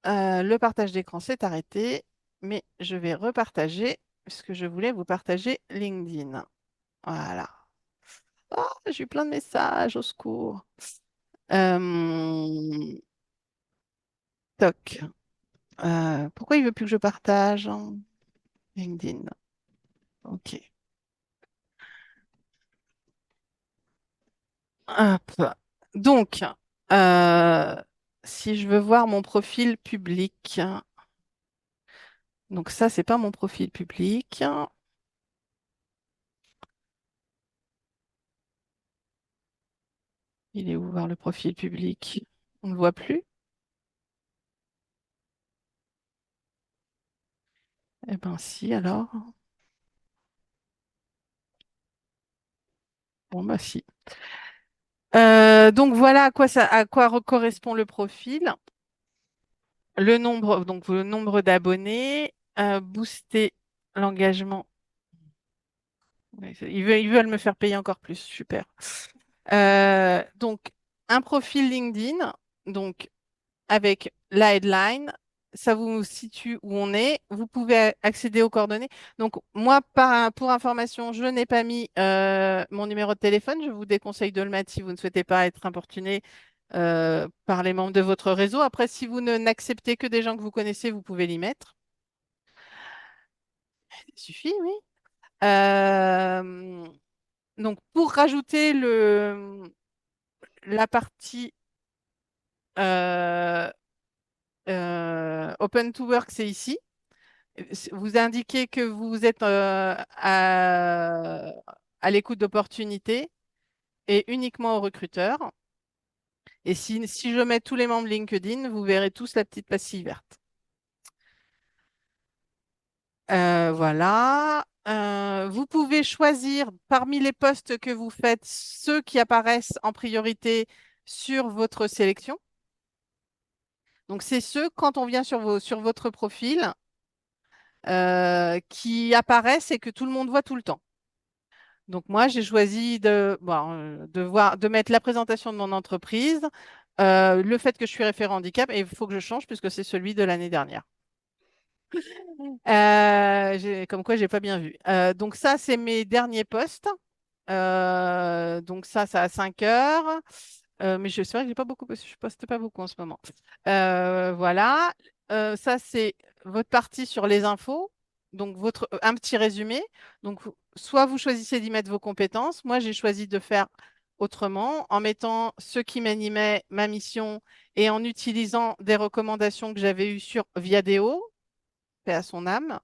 le partage d'écran s'est arrêté, mais je vais repartager parce que je voulais vous partager LinkedIn. Voilà. Oh, j'ai eu plein de messages, au secours. Euh, Toc. Pourquoi il veut plus que je partage, hein, LinkedIn? Ok. Hop. Donc, euh, si je veux voir mon profil public, donc ça, c'est pas mon profil public. Il est où voir le profil public? On ne le voit plus? Eh ben si, alors. Bon, bah si. Donc voilà à quoi correspond le profil. Le nombre d'abonnés, booster l'engagement. Ouais, ils veulent me faire payer encore plus. Super. Donc, un profil LinkedIn, donc avec la headline, ça vous situe où on est. Vous pouvez accéder aux coordonnées. Donc, moi, pour information, je n'ai pas mis mon numéro de téléphone. Je vous déconseille de le mettre si vous ne souhaitez pas être importuné par les membres de votre réseau. Après, si vous n'acceptez que des gens que vous connaissez, vous pouvez l'y mettre. Ça suffit, oui. Euh, donc, pour rajouter la partie euh, Open to Work, c'est ici. Vous indiquez que vous êtes à l'écoute d'opportunités et uniquement aux recruteurs. Et si je mets tous les membres LinkedIn, vous verrez tous la petite pastille verte. Voilà. Vous pouvez choisir parmi les postes que vous faites ceux qui apparaissent en priorité sur votre sélection. Donc, c'est ceux, quand on vient sur votre profil, qui apparaissent et que tout le monde voit tout le temps. Donc, moi, j'ai choisi de mettre la présentation de mon entreprise, le fait que je suis référent handicap, et il faut que je change puisque c'est celui de l'année dernière. Comme quoi, j'ai pas bien vu. Donc ça, c'est mes derniers posts. Donc ça à 5 heures. Mais c'est vrai que j'ai pas beaucoup, je poste pas beaucoup en ce moment. Voilà. Ça, c'est votre partie sur les infos. Donc un petit résumé. Donc soit vous choisissez d'y mettre vos compétences. Moi, j'ai choisi de faire autrement en mettant ce qui m'animait, ma mission, et en utilisant des recommandations que j'avais eues sur Viadeo, paix à son âme.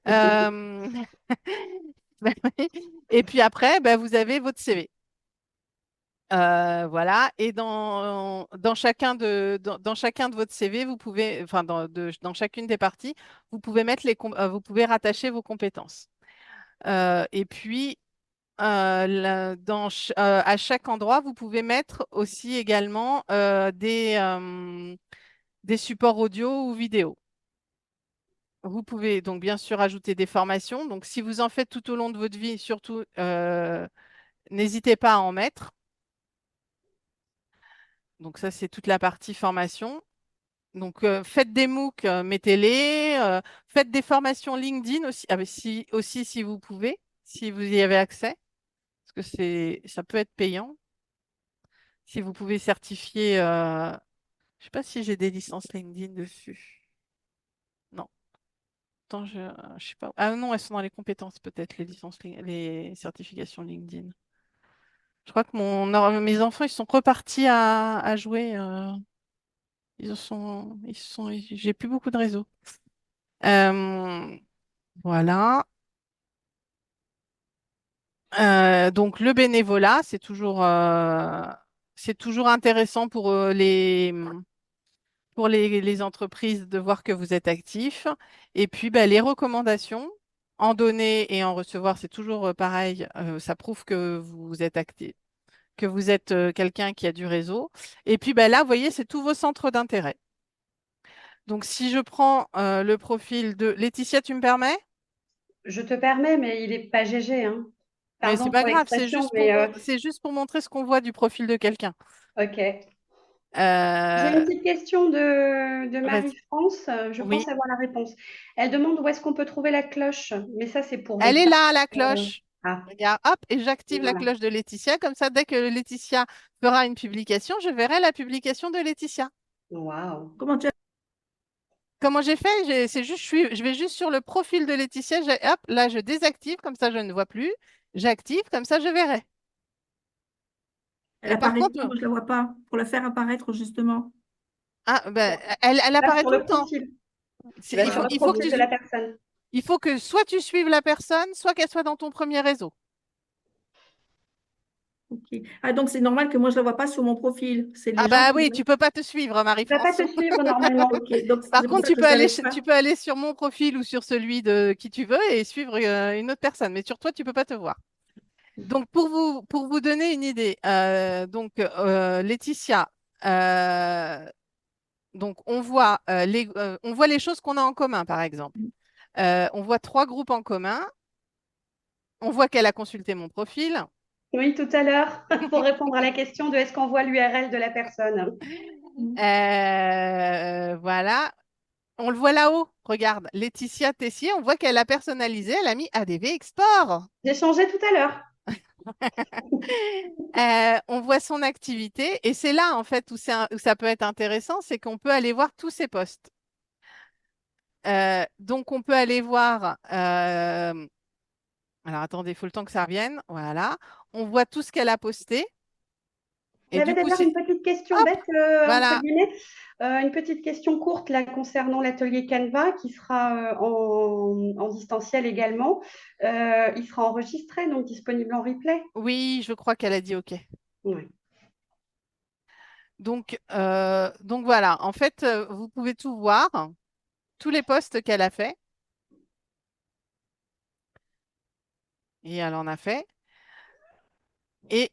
Euh, ben oui. Et puis après, ben, vous avez votre CV. Voilà. Et dans chacun de votre CV, vous pouvez, enfin, dans chacune des parties, vous pouvez vous pouvez rattacher vos compétences. Et puis, à chaque endroit, vous pouvez mettre aussi également des supports audio ou vidéo. Vous pouvez donc bien sûr ajouter des formations. Donc, si vous en faites tout au long de votre vie, surtout, n'hésitez pas à en mettre. Donc, ça, c'est toute la partie formation. Donc, faites des MOOC, mettez-les. Faites des formations LinkedIn aussi, aussi si vous pouvez, si vous y avez accès, parce que ça peut être payant. Si vous pouvez certifier, je ne sais pas si j'ai des licences LinkedIn dessus. Non. Attends, je sais pas. Ah non, elles sont dans les compétences peut-être, les licences, les certifications LinkedIn. Je crois que mes enfants, ils sont repartis à jouer. J'ai plus beaucoup de réseaux. Euh, voilà. Donc le bénévolat, c'est toujours intéressant pour les entreprises de voir que vous êtes actif. Et puis bah, les recommandations, en donner et en recevoir, c'est toujours pareil. Ça prouve que vous êtes actif, que vous êtes quelqu'un qui a du réseau. Et puis bah, là, vous voyez, c'est tous vos centres d'intérêt. Donc si je prends le profil de Laetitia, tu me permets? Je te permets, mais il n'est pas GG, hein. Mais c'est Pardon pas pour grave, l'expression, mais c'est juste pour montrer ce qu'on voit du profil de quelqu'un. ok. J'ai une Euh, petite question de vas-y. Marie-France. Je Oui, pense avoir la réponse. Elle demande où est-ce qu'on peut trouver la cloche. Mais ça, c'est pour elle des est cas. là, la euh, cloche. Ah, Regarde, hop, et j'active la voilà. cloche de Laetitia. Comme ça, dès que Laetitia fera une publication, je verrai la publication de Laetitia. Waouh. Comment tu as... Comment j'ai fait? Je vais juste sur le profil de Laetitia. Hop, là, je désactive, comme ça, je ne vois plus. J'active, comme ça, je verrai. Elle Et par apparaît pas, contre, moi je la vois pas. Pour la faire apparaître justement. ben, elle Tu vas apparaît sur tout le le temps. profil. Tu vas sur le Il faut que profil de tu, la personne. il faut que soit tu suives la personne, soit qu'elle soit dans ton premier réseau. Ok. Ah, donc c'est normal que moi je la vois pas sur mon profil. C'est Ah les gens bah qui... oui, tu peux pas te suivre, Tu vas pas Marie-France. te suivre normalement. Ok, donc Par c'est pour contre, ça que je savais pas. tu peux aller sur mon profil ou sur celui de qui tu veux et suivre une autre personne. Mais sur toi, tu peux pas te voir. Donc, pour vous donner une idée, Laetitia, euh, donc on voit les choses qu'on a en commun, par exemple. On voit trois groupes en commun. On voit qu'elle a consulté mon profil. Oui, tout à l'heure, pour répondre à la question de est-ce qu'on voit l'URL de la personne. Voilà. On le voit là-haut. Regarde, Laetitia Tessier, on voit qu'elle a personnalisé, elle a mis ADV Export. J'ai changé tout à l'heure. On voit son activité et c'est là en fait où ça peut être intéressant, c'est qu'on peut aller voir tous ses posts. Donc on peut aller voir. Alors attendez, il faut le temps que ça revienne. Voilà. On voit tout ce qu'elle a posté. Et J'avais du coup, d'ailleurs c'est une petite question hop, bête, entre voilà. guillemets, une petite question courte là, concernant l'atelier Canva qui sera en distanciel également. Il sera enregistré, donc disponible en replay. Oui, je crois qu'elle a dit OK. Ouais. Donc voilà. En fait, vous pouvez tout voir, tous les posts qu'elle a fait. Et elle en a fait. Et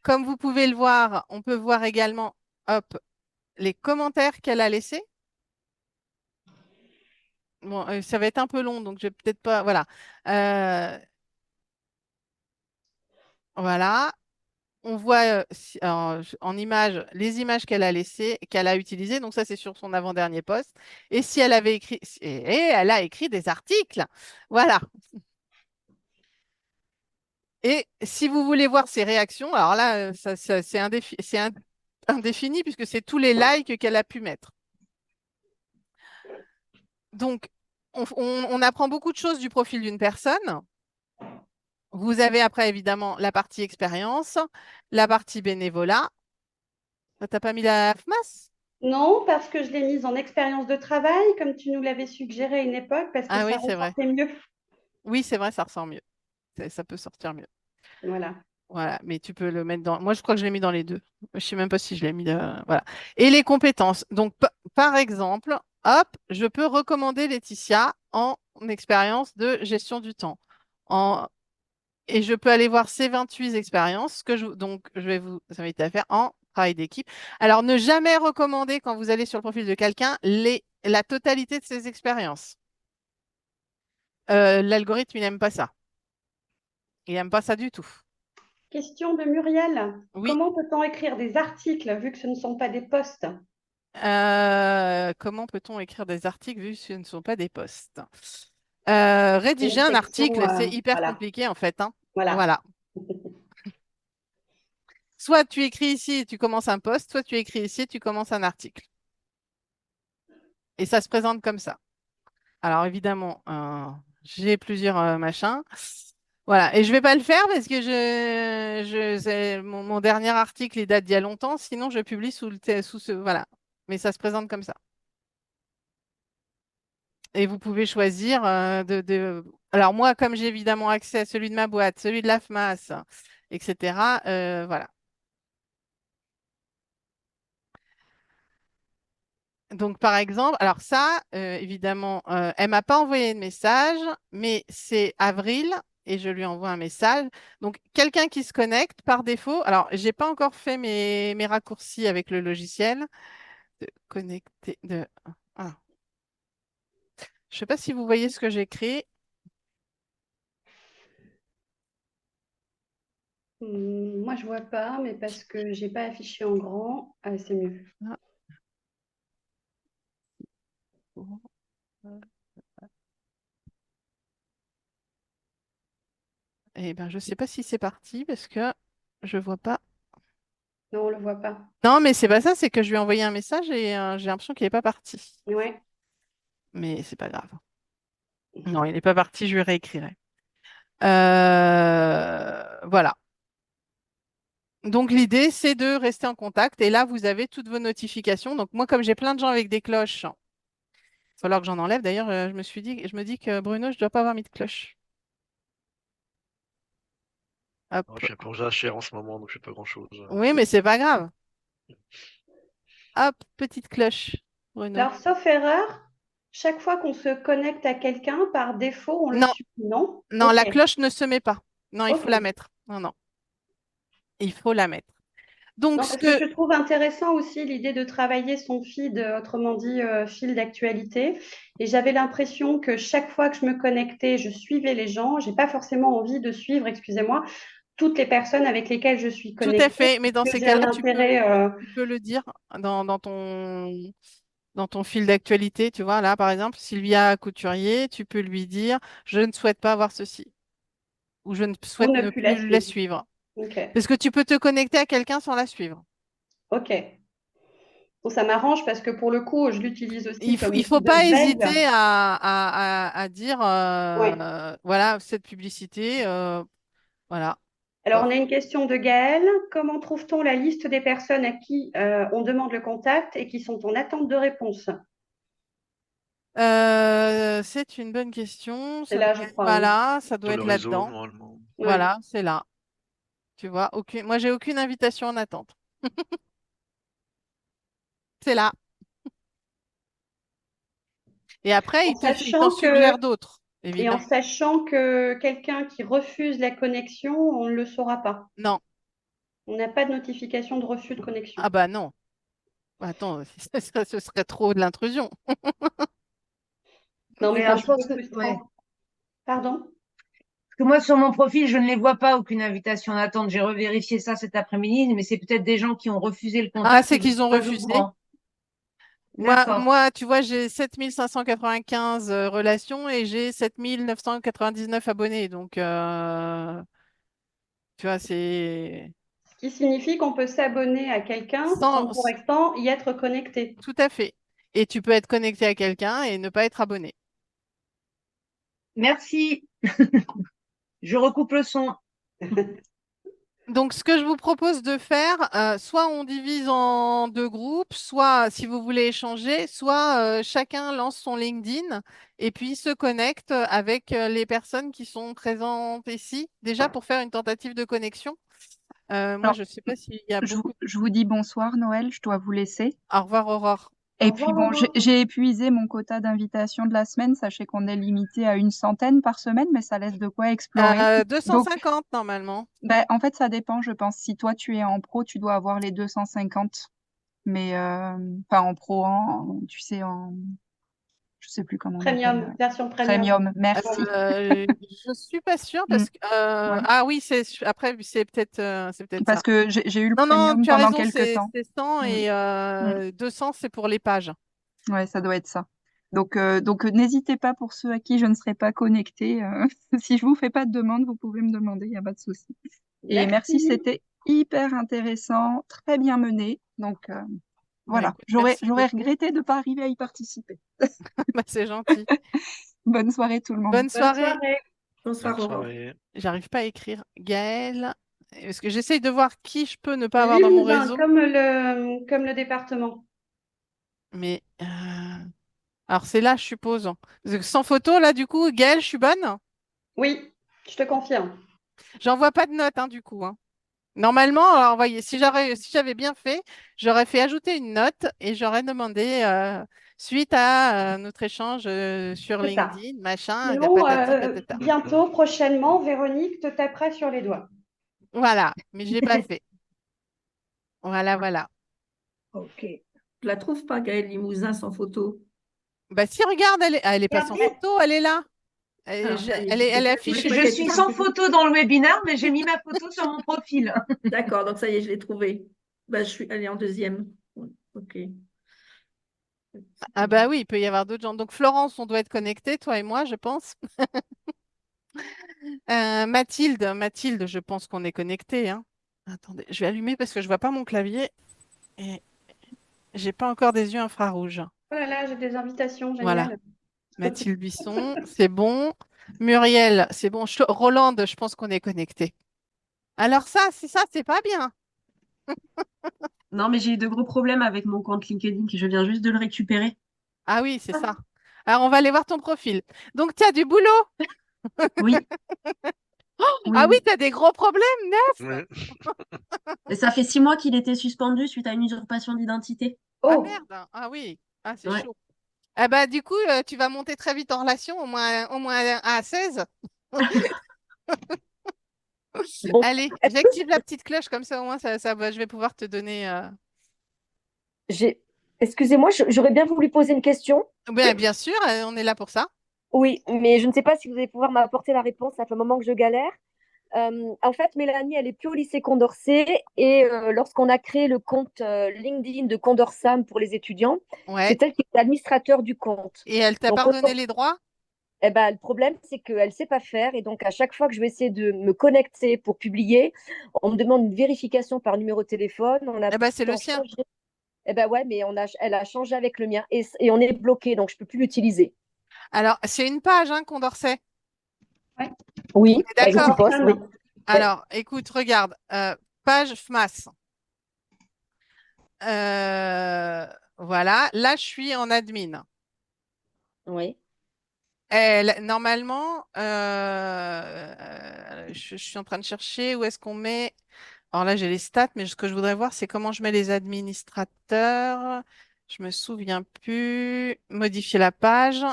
comme vous pouvez le voir, on peut voir également, hop, les commentaires qu'elle a laissés. Bon, ça va être un peu long, donc je vais peut-être pas. Voilà. Euh, voilà. On voit en image les images qu'elle a laissées, qu'elle a utilisées. Donc ça, c'est sur son avant-dernier post. Et si elle avait écrit, et elle a écrit des articles. Voilà. Et si vous voulez voir ses réactions, alors là, c'est indéfini puisque c'est tous les likes qu'elle a pu mettre. Donc, on apprend beaucoup de choses du profil d'une personne. Vous avez après, évidemment, la partie expérience, la partie bénévolat. T'as pas mis la FMAS? Non, parce que je l'ai mise en expérience de travail, comme tu nous l'avais suggéré à une époque, parce que Ah ça oui, c'est vrai. ressortait mieux. Oui, c'est vrai, ça ressort mieux. Ça peut sortir mieux. Voilà. Voilà, mais tu peux le mettre dans. Moi, je crois que je l'ai mis dans les deux. Je sais même pas si je l'ai mis. Voilà. Et les compétences. Donc, par exemple, hop, je peux recommander Laetitia en expérience de gestion du temps. En... Et je peux aller voir ces 28 expériences donc je vais vous inviter à faire en travail d'équipe. Alors, ne jamais recommander quand vous allez sur le profil de quelqu'un la totalité de ses expériences. L'algorithme, il n'aime pas ça. Il n'aime pas ça du tout. Question de Muriel. Oui. Comment peut-on écrire des articles vu que ce ne sont pas des posts? Comment peut-on écrire des articles vu que ce ne sont pas des posts? Rédiger Une un section, article, c'est hyper voilà. compliqué en fait, hein. Voilà. Voilà. Soit tu écris ici et tu commences un post, soit tu écris ici et tu commences un article. Et ça se présente comme ça. Alors évidemment, j'ai plusieurs machins. Voilà, et je vais pas le faire parce que mon dernier article il date d'il y a longtemps, sinon je publie sous ce voilà. Mais ça se présente comme ça. Et vous pouvez choisir Alors moi, comme j'ai évidemment accès à celui de ma boîte, celui de la FMAS, etc. Voilà. Donc, par exemple, alors ça, évidemment, elle m'a pas envoyé de message, mais c'est Avril et je lui envoie un message. Donc, quelqu'un qui se connecte par défaut. Alors, j'ai pas encore fait mes raccourcis avec le logiciel de connecter. Ah. Je sais pas si vous voyez ce que j'écris. Moi, je vois pas, mais parce que j'ai pas affiché en grand, c'est mieux. Ah. Bon. Eh ben, je sais pas si c'est parti parce que je vois pas. Non, on le voit pas. Non, mais c'est pas ça, c'est que je lui ai envoyé un message et j'ai l'impression qu'il n'est pas parti. Ouais. Mais c'est pas grave. Non, il n'est pas parti, je lui réécrirai. Voilà. Donc l'idée, c'est de rester en contact. Et là, vous avez toutes vos notifications. Donc moi, comme j'ai plein de gens avec des cloches, il va falloir que j'en enlève. D'ailleurs, je me dis que Bruno, je dois pas avoir mis de cloche. Alors, Hop. je suis un peu aux HR en ce moment, donc je fais pas grand-chose. Oui, mais c'est pas grave. Hop, petite cloche, Bruno. Alors, sauf erreur, chaque fois qu'on se connecte à quelqu'un, par défaut, on le Non, suit, non? non, Ok, la cloche ne se met pas. Non, il faut la ok. mettre. Non, non, il faut la mettre. Donc, Non, ce parce que que je trouve intéressant aussi l'idée de travailler son feed, autrement dit, fil d'actualité. Et j'avais l'impression que chaque fois que je me connectais, je suivais les gens. J'ai pas forcément envie de suivre, excusez-moi, toutes les personnes avec lesquelles je suis tout à connectée, fait, mais dans que ces j'ai un cas-là, intérêt. tu peux le dire dans ton fil d'actualité, tu vois, là, par exemple, Sylvia Couturier, tu peux lui dire, je ne souhaite pas voir ceci, ou je ne Pour souhaite ne ne plus la plus la suivre. suivre. Ok, Parce que tu peux te connecter à quelqu'un sans la suivre. ok. Bon, ça m'arrange parce que pour le coup, je l'utilise aussi comme Il faut outil de pas veille. hésiter à dire, Ouais. voilà, cette publicité, voilà, Alors, pof. on a une question de Gaëlle. Comment trouve-t-on la liste des personnes à qui on demande le contact et qui sont en attente de réponse? C'est une bonne question. C'est Ça là, doit je être crois, pas oui. là, ça doit Sur le être réseau, là-dedans. normalement. Ouais. Voilà, c'est là. Tu vois, moi, j'ai aucune invitation en attente. C'est là. Et après, En il t'en sachant que, suggère d'autres, et en évidemment. sachant que quelqu'un qui refuse la connexion, on ne le saura pas. Non. On n'a pas de notification de refus de connexion. Ah bah non. Attends, ce serait trop de l'intrusion. Non, mais Oui, c'est alors un je petit pense peu que, ouais. frustrant. Pardon? Parce que moi, sur mon profil, je ne les vois pas, aucune invitation en attente. J'ai revérifié ça cet après-midi, mais c'est peut-être des gens qui ont refusé le Ah, contact c'est et je ne qu'ils suis ont pas au refusé. courant. D'accord. Tu vois, j'ai 7595 relations et j'ai 7999 abonnés. Donc, tu vois, c'est Ce qui signifie qu'on peut s'abonner à quelqu'un sans pour sans, l'instant y être connecté. tout à fait. Et tu peux être connecté à quelqu'un et ne pas être abonné. Merci. Je recoupe le son. Donc, ce que je vous propose de faire, soit on divise en deux groupes, soit si vous voulez échanger, soit chacun lance son LinkedIn et puis se connecte avec les personnes qui sont présentes ici, déjà pour faire une tentative de connexion. Moi, Alors, je ne sais pas s'il y a beaucoup. je vous dis bonsoir, Noël, je dois vous laisser. Au revoir, Aurore. Au Et puis revoir, bon, Aurore. j'ai épuisé mon quota d'invitation de la semaine. Sachez qu'on est limité à une centaine par semaine, mais ça laisse de quoi explorer. Donc, 250 normalement. ben, en fait, ça dépend, je pense. Si toi, tu es en pro, tu dois avoir les 250. Mais pas en pro, tu sais, je sais plus comment on appelle. Premium, version premium. Premium, merci. Je suis pas sûre Mm, parce que ouais. ah oui, après c'est peut-être Parce ça. que j'ai eu le Non, non, premium tu as pendant raison, quelques temps. c'est 100 Mm, et mm. 200, c'est pour les pages. Ouais, ça doit être ça. Donc n'hésitez pas pour ceux à qui je ne serai pas connectée. Si je vous fais pas de demande, vous pouvez me demander, il n'y a pas de souci. Et merci, Merci. c'était hyper intéressant, très bien mené. Donc Voilà, écoute, merci j'aurais beaucoup. regretté de ne pas arriver à y participer. Bah, c'est gentil. Bonne soirée tout le monde. Bonne Bonne soirée. soirée. Bonsoir, Bonne Aurore. soirée. J'arrive pas à écrire Gaëlle. Parce que j'essaye de voir qui je peux ne pas avoir dans mon Limousin, réseau. comme le département. Mais alors c'est là, je suppose. Parce que sans photo, là, du coup, Gaëlle, je suis bonne. Oui, je te confirme. J'envoie pas de notes, hein, du coup. Hein. Normalement, alors, voyez, si j'avais bien fait, j'aurais fait ajouter une note et j'aurais demandé, suite à notre échange sur C'est ça. LinkedIn, machin, Sinon, patati patata. bientôt, prochainement, Véronique te tapera sur les doigts. Voilà, mais je l'ai pas fait. Voilà, voilà. Ok. Je la trouve pas, Gaëlle Limousin, sans photo. Bah si, regarde, elle est pas sans Regardez. photo, elle est là. Alors, ça y est, Elle est moi, je affichée. crois Je qu'elle suis était sans affichée. photo dans le webinaire, mais j'ai mis ma photo sur mon profil. D'accord, donc ça y est, je l'ai trouvée. Bah, elle est en deuxième. Ok. Ah bah oui, il peut y avoir d'autres gens. Donc Florence, on doit être connectés, toi et moi, je pense. Mathilde, je pense qu'on est connectés. Hein. Attendez, je vais allumer parce que je vois pas mon clavier et j'ai pas encore des yeux infrarouges. Oh là là, j'ai des invitations, Voilà. génial. Mathilde Buisson, c'est bon. Muriel, c'est bon. Rolande, je pense qu'on est connectés. Alors ça, c'est pas bien. Non, mais j'ai eu de gros problèmes avec mon compte LinkedIn, que je viens juste de le récupérer. Ah oui, c'est ça. Alors on va aller voir ton profil. Donc tu as du boulot. Oui, Ah oui, oui. tu as des gros problèmes, Nef. Ouais. Et ça fait 6 mois qu'il était suspendu suite à une usurpation d'identité. Ah Oh, merde. Ah oui. Ah, c'est Ouais. chaud. Ah bah du coup, tu vas monter très vite en relation, au moins à 16. Bon, Allez, est-ce que j'active la petite cloche, comme ça au moins je vais pouvoir te donner. j'ai... Excusez-moi, j'aurais bien voulu poser une question. Bien sûr, on est là pour ça. Oui, mais je ne sais pas si vous allez pouvoir m'apporter la réponse. Ça fait un moment que je galère. En fait, Mélanie, elle est plus au lycée Condorcet et lorsqu'on a créé le compte LinkedIn de Condorsam pour les étudiants, Ouais. c'est elle qui est administrateur du compte. Et elle t'a Donc, pardonné les droits? eh ben, le problème, c'est qu'elle ne sait pas faire et donc à chaque fois que je vais essayer de me connecter pour publier, on me demande une vérification par numéro de téléphone. On a Eh ben c'est le pourtant sien. changé. Eh ben ouais, mais elle a changé avec le mien et on est bloqué, donc je peux plus l'utiliser. Alors, c'est une page, hein, Condorcet. ouais. On Oui, est bah, je d'accord? suppose, oui. Ouais. Alors, écoute, regarde, page FMAS. Voilà, là, je suis en admin. Oui. Normalement, je suis en train de chercher où est-ce qu'on met. Alors là, j'ai les stats, mais ce que je voudrais voir, c'est comment je mets les administrateurs. Je me souviens plus. Modifier la page.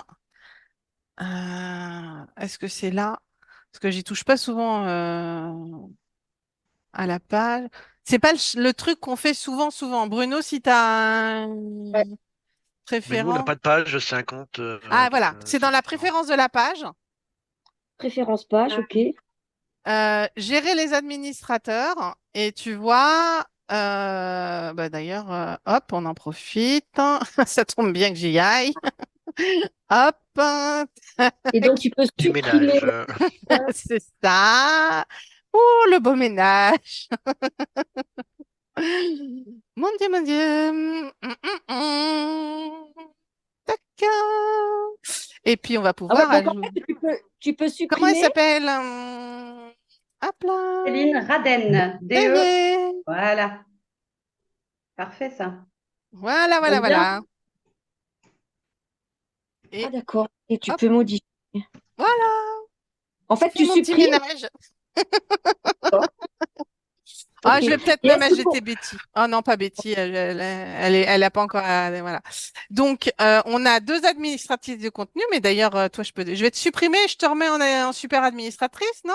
Est-ce que c'est là? Parce que j'y touche pas souvent à la page. C'est pas le truc qu'on fait souvent. Bruno, si tu as un Ouais. Mais nous, on n'a préférent. pas de page, c'est un compte. Ah, Donc, voilà, c'est c'est dans la différent. préférence de la page. Préférence page, ok. Gérer les administrateurs et tu vois, bah d'ailleurs, hop, on en profite. Ça tombe bien que j'y aille. Hop, Et donc, tu peux Du supprimer. ménage. c'est ça. Oh, le beau ménage. Mon Dieu, mon Dieu. Tac. Et puis, on va Ah ouais, pouvoir donc en ajouter. fait, tu peux Comment elle supprimer. s'appelle? Hop là. Céline Raden, Ça y DE. est. Voilà, parfait ça. J'aime bien. Voilà. Ah Et d'accord. Et tu hop, peux modifier. voilà. En fait, Fais tu mon petit supprimes. ménage. D'accord. Ah, Ok. je vais peut-être Et même est-ce que ajouter Betty. Oh non, pas Betty. Elle a pas encore. Voilà. Donc, on a deux administratrices de contenu, mais d'ailleurs, toi, je vais te supprimer. Je te remets en super administratrice, non?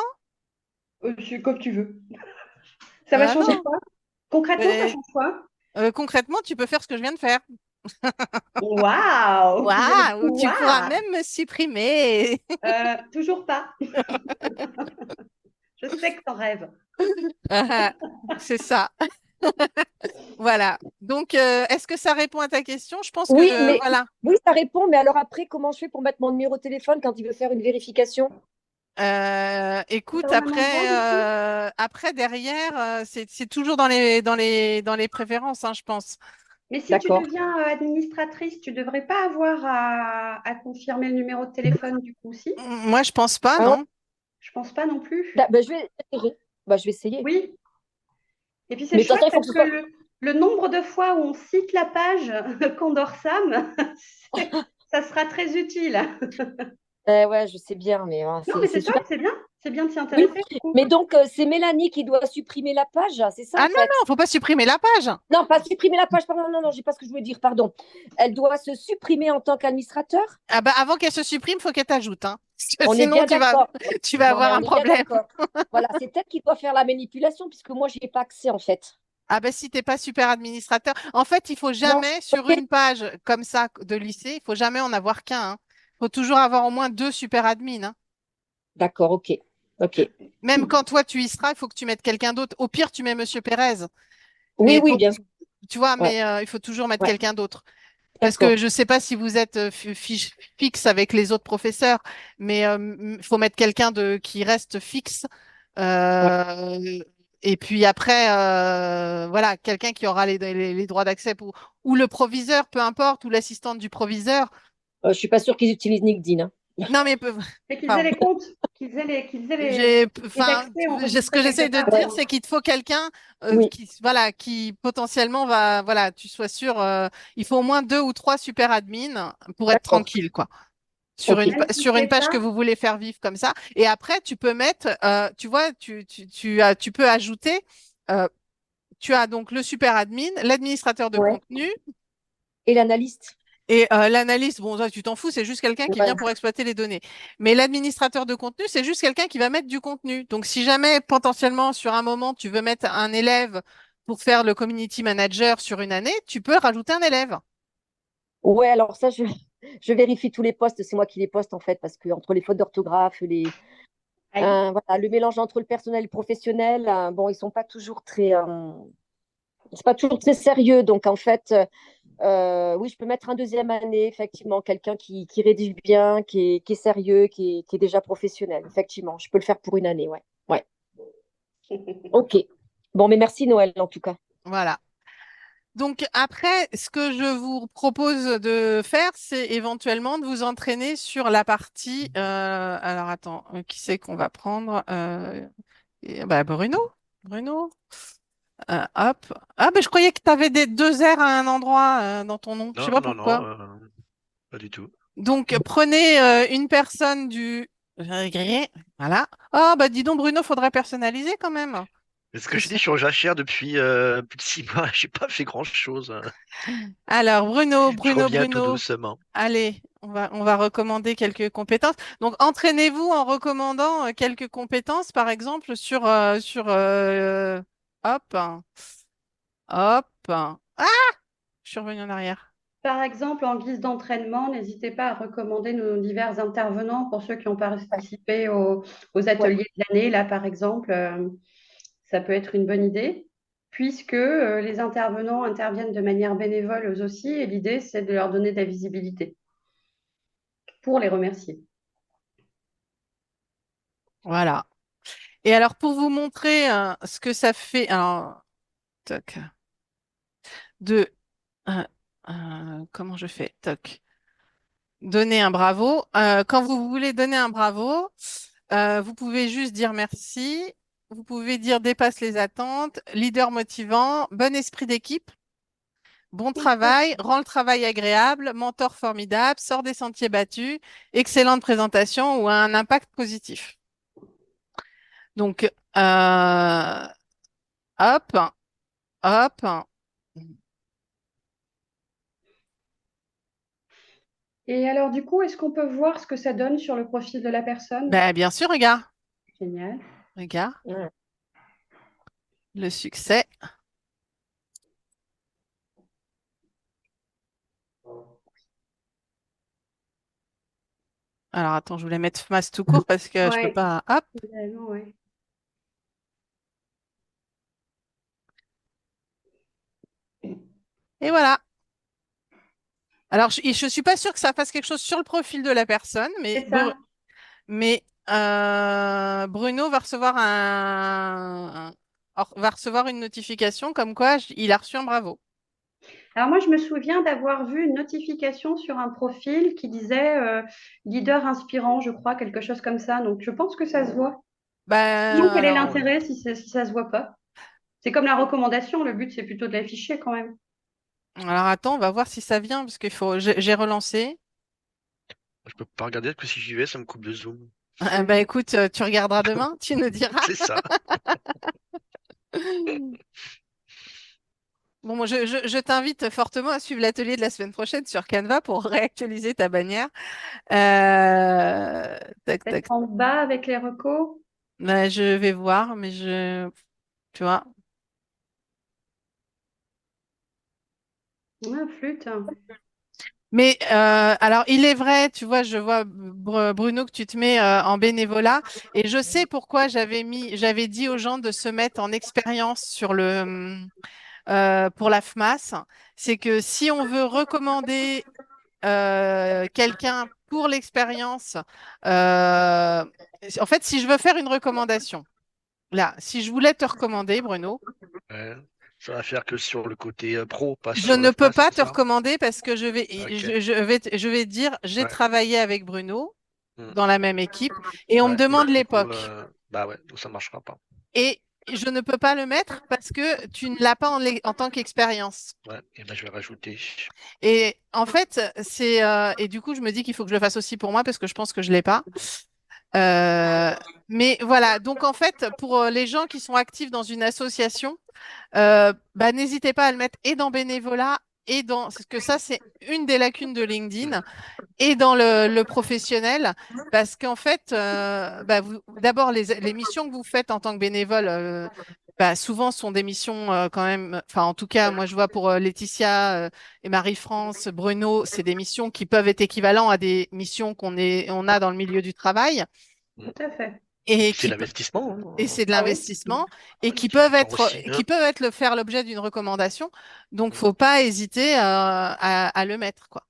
C'est comme tu veux. Ça va changer Non. quoi? Concrètement, ça Mais, change quoi? concrètement, tu peux faire ce que je viens de faire. Waouh! Vous avez du Waouh, tu pourras pouvoir! même me supprimer. Toujours pas. Je sais que t'en rêves. Ah, c'est ça. Voilà. Donc, est-ce que ça répond à ta question? Je pense que oui, mais voilà. oui, ça répond. Mais alors après, comment je fais pour mettre mon numéro de téléphone quand il veut faire une vérification? Écoute, C'est au même endroit du coup? après derrière, c'est toujours dans les préférences, hein, je pense. Mais si tu D'accord. deviens administratrice, tu devrais pas avoir à confirmer le numéro de téléphone du coup, si? Moi, je pense pas, Ah ouais? non? Je pense pas non plus. Bah, je vais essayer. Bah, je vais essayer. Oui. Et puis c'est Mais de toute chouette façon, il faut parce que ce que soit. le nombre de fois où on cite la page Condorsam, ça sera très utile. Ouais, je sais bien, mais Non, mais c'est c'est top, super. c'est bien de s'y Oui, intéresser du coup. mais donc c'est Mélanie qui doit supprimer la page, c'est ça Ah en non, non, fait. faut pas supprimer la page. Non, pas supprimer la page, pardon, non, non, j'ai pas ce que je voulais dire, pardon. Elle doit se supprimer en tant qu'administrateur. Ah bah, avant qu'elle se supprime, faut qu'elle t'ajoute, hein. Parce que On est sinon, bien d'accord. tu vas Non, mais avoir on un est bien problème. d'accord. Voilà, c'est elle qui doit faire la manipulation puisque moi, j'ai pas accès en fait. Ah ben si t'es pas super administrateur, en fait, il faut Non, jamais sur ok. une page comme ça de lycée, il faut jamais en avoir qu'un, hein. Il faut toujours avoir au moins deux super admins, hein. D'accord, ok. Ok. Même quand toi tu y seras, il faut que tu mettes quelqu'un d'autre. Au pire, tu mets Monsieur Pérez. Oui, Mais oui, bien sûr. tu vois, Ouais, mais il faut toujours mettre ouais, quelqu'un d'autre. Parce que d'accord. je ne sais pas si vous êtes fixe avec les autres professeurs, mais il faut mettre quelqu'un qui reste fixe. Ouais. Euh, et puis après, voilà, quelqu'un qui aura les droits d'accès ou le proviseur, peu importe, ou l'assistante du proviseur. Je suis pas sûre qu'ils utilisent LinkedIn, hein. Non, mais Et qu'ils aient pardon. les comptes, qu'ils aient les Enfin, accès ce enregistrés que j'essaie quelque de part. dire, Ouais. c'est qu'il te faut quelqu'un Oui, voilà, qui potentiellement va, voilà, tu sois sûr, il faut au moins deux ou trois super admins pour être d'accord. tranquille, quoi. Ok. Même si Sur une c'est page que ça, vous voulez faire vivre comme ça. Et après, tu peux mettre, tu vois, tu peux ajouter, euh, tu as donc le super admin, l'administrateur de Ouais. contenu Et l'analyste? et l'analyste. Bon, ça, tu t'en fous, c'est juste quelqu'un qui Ouais. vient pour exploiter les données. Mais l'administrateur de contenu, c'est juste quelqu'un qui va mettre du contenu. Donc, si jamais potentiellement sur un moment, tu veux mettre un élève pour faire le community manager sur une année, tu peux rajouter un élève. Ouais, alors ça, je vérifie tous les postes, c'est moi qui les poste en fait, parce que entre les fautes d'orthographe, aïe. voilà, le mélange entre le personnel et le professionnel, bon, ils sont pas toujours très, c'est pas toujours très sérieux. Donc en fait, oui, je peux mettre un deuxième année, effectivement, quelqu'un qui rédige bien, qui est sérieux, qui est déjà professionnel. Effectivement, je peux le faire pour une année, ouais. Ouais. Ok. Bon, mais merci Noël en tout cas. Voilà. Donc après, ce que je vous propose de faire, c'est éventuellement de vous entraîner sur la partie. Alors attends, qui c'est qu'on va prendre? Bah, Bruno. Bruno. Hop. Ah, ben je croyais que tu avais des deux R à un endroit dans ton nom. Je sais Non, pas non, non, pourquoi. pas du tout. Donc prenez une personne du. Voilà. Oh, bah dis donc, Bruno, faudrait personnaliser quand même. Mais ce que Que je dis ça- sur Jachère depuis plus de 6 mois, j'ai pas fait grand-chose, hein. Alors, Bruno, Je Bruno, reviens tout Bruno. doucement. Allez, on va recommander quelques compétences. Donc, entraînez-vous en recommandant quelques compétences, par exemple, hop, hop. Ah, je suis revenue en arrière. Par exemple, en guise d'entraînement, n'hésitez pas à recommander nos divers intervenants pour ceux qui ont Ouais. participé aux Ouais. ateliers de l'année. Là, par exemple, ça peut être une bonne idée, puisque les intervenants interviennent de manière bénévole eux aussi, et l'idée, c'est de leur donner de la visibilité pour les remercier. Voilà. Et alors, pour vous montrer ce que ça fait, alors, toc, euh, comment je fais? Toc. Donner un bravo. Quand vous voulez donner un bravo, vous pouvez juste dire merci. Vous pouvez dire dépasse les attentes, leader motivant, bon esprit d'équipe, bon travail, rend le travail agréable, mentor formidable, sort des sentiers battus, excellente présentation ou un impact positif. Donc, hop, hop. Et alors, du coup, est-ce qu'on peut voir ce que ça donne sur le profil de la personne? Ben, bien sûr, regarde, Génial. regarde, Ouais. le succès. Alors, attends, je voulais mettre masse tout court parce que je peux Ouais, pas. Hop, également, ouais. et voilà. Alors, je suis pas sûre que ça fasse quelque chose sur le profil de la personne, C'est ça. mais Bruno va recevoir va recevoir une notification comme quoi il a reçu un bravo. Alors moi, je me souviens d'avoir vu une notification sur un profil qui disait leader inspirant, je crois, quelque chose comme ça. Donc je pense que ça se voit. Sinon, Bah, quel est alors, l'intérêt si ça se voit pas? C'est comme la recommandation, le but c'est plutôt de l'afficher quand même. alors attends, on va voir si ça vient, parce j'ai relancé. Je peux pas regarder que si j'y vais, ça me coupe de Zoom. Ah, bah écoute, tu regarderas demain, tu nous diras. C'est ça. Bon, moi, je t'invite fortement à suivre l'atelier de la semaine prochaine sur Canva pour réactualiser ta bannière. Tac, tac. Peut-être en bas avec les recos. Bah, je vais voir, tu vois. Ah, flûte. Mais alors, il est vrai, tu vois, je vois Bruno que tu te mets en bénévolat, et je sais pourquoi j'avais dit aux gens de se mettre en expérience pour la FMAS. C'est que si on veut recommander quelqu'un pour l'expérience, en fait, si je veux faire une recommandation, là, si je voulais te recommander, Bruno, Ouais. Ça va faire que sur le côté pro, pas je sur ne la peux FMAS, pas c'est te ça? recommander parce que Ok. je vais dire, j'ai Ouais. travaillé avec Bruno Mm. dans la même équipe et on me Ouais. Et demande du coup, l'époque. bah ouais, donc ça marchera pas. Et je ne peux pas le mettre parce que tu ne l'as pas en tant qu'expérience. Ouais. Et ben je vais rajouter. Et en fait, et du coup, je me dis qu'il faut que je le fasse aussi pour moi parce que je pense que je ne l'ai pas. Euh, mais voilà, donc en fait, pour les gens qui sont actifs dans une association, bah, n'hésitez pas à le mettre et dans bénévolat et dans, parce que ça, c'est une des lacunes de Mm. LinkedIn et dans le professionnel, parce qu'en fait, bah, d'abord, les missions que vous faites en tant que bénévole, bah, souvent sont des missions quand même, enfin en tout cas, moi je vois pour Laetitia et Marie-France, Bruno, c'est des missions qui peuvent être équivalentes à des missions on a dans le milieu du travail Mm. Tout à fait. et C'est qui, l'investissement, et hein. c'est de Ah oui. l'investissement et Ouais, c'est du temps aussi, hein. qui peuvent être faire l'objet d'une recommandation. Donc, Mm. faut pas hésiter à le mettre, quoi.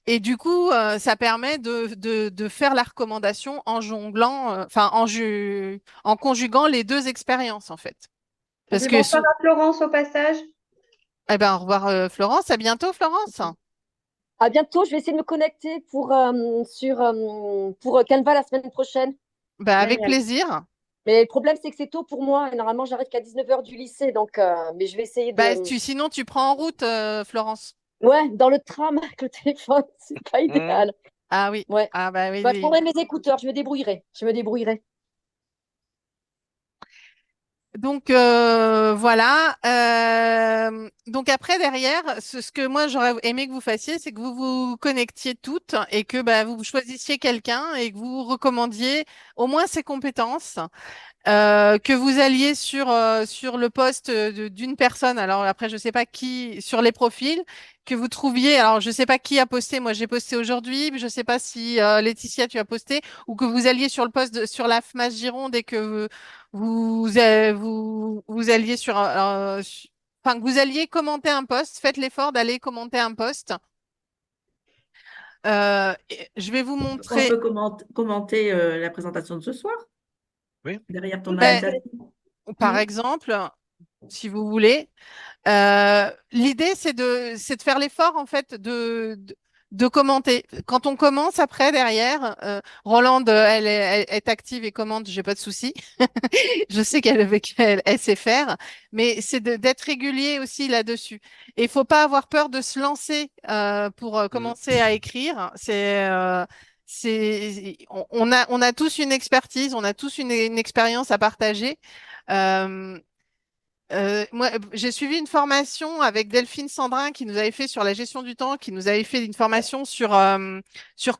Et du coup, ça permet de faire la recommandation en jonglant, enfin, en conjuguant les deux expériences, en fait. On Parce dit que, bonsoir à Florence au passage. eh ben, au revoir, Florence. À bientôt, Florence. À bientôt, je vais essayer de me connecter pour Canva la semaine prochaine. Bah, avec Génial. plaisir. Mais le problème, c'est que c'est tôt pour moi. Et normalement, j'arrive qu'à 19h du lycée. Mais je vais essayer Bah, de. sinon, tu prends en route, Florence. Ouais, dans le tram avec le téléphone, c'est pas Mm. idéal. Ah oui. Ouais. Ah bah Bah, je oui. prendrai mes écouteurs, je me débrouillerai. Je me débrouillerai. Donc voilà. Donc après derrière, ce que moi j'aurais aimé que vous fassiez, c'est que vous vous connectiez toutes et que bah, vous choisissiez quelqu'un et que vous recommandiez au moins ses compétences, que vous alliez sur le poste d'une personne. Alors après je sais pas qui sur les profils que vous trouviez. Alors je sais pas qui a posté. Moi j'ai posté aujourd'hui. Je sais pas si Laetitia tu as posté ou que vous alliez sur le poste sur la FMAS Gironde et que vous alliez enfin, que vous alliez commenter un post, faites l'effort d'aller commenter un post. Je vais vous On montrer, peut commenter la présentation de ce soir Oui. derrière ton Tout à ben, invitation. fait. par Hmm. exemple, si vous voulez, l'idée c'est de faire l'effort en fait de commenter. Quand on commence après derrière, Rolande, elle est active et commente, j'ai pas de souci. Je sais elle sait faire, mais c'est d'être régulier aussi là-dessus. Et il faut pas avoir peur de se lancer pour Mm. commencer à écrire. On a tous une expertise, on a tous une expérience à partager. Euh, moi, j'ai suivi une formation avec Delphine Sandrin qui nous avait fait sur la gestion du temps, qui nous avait fait une formation sur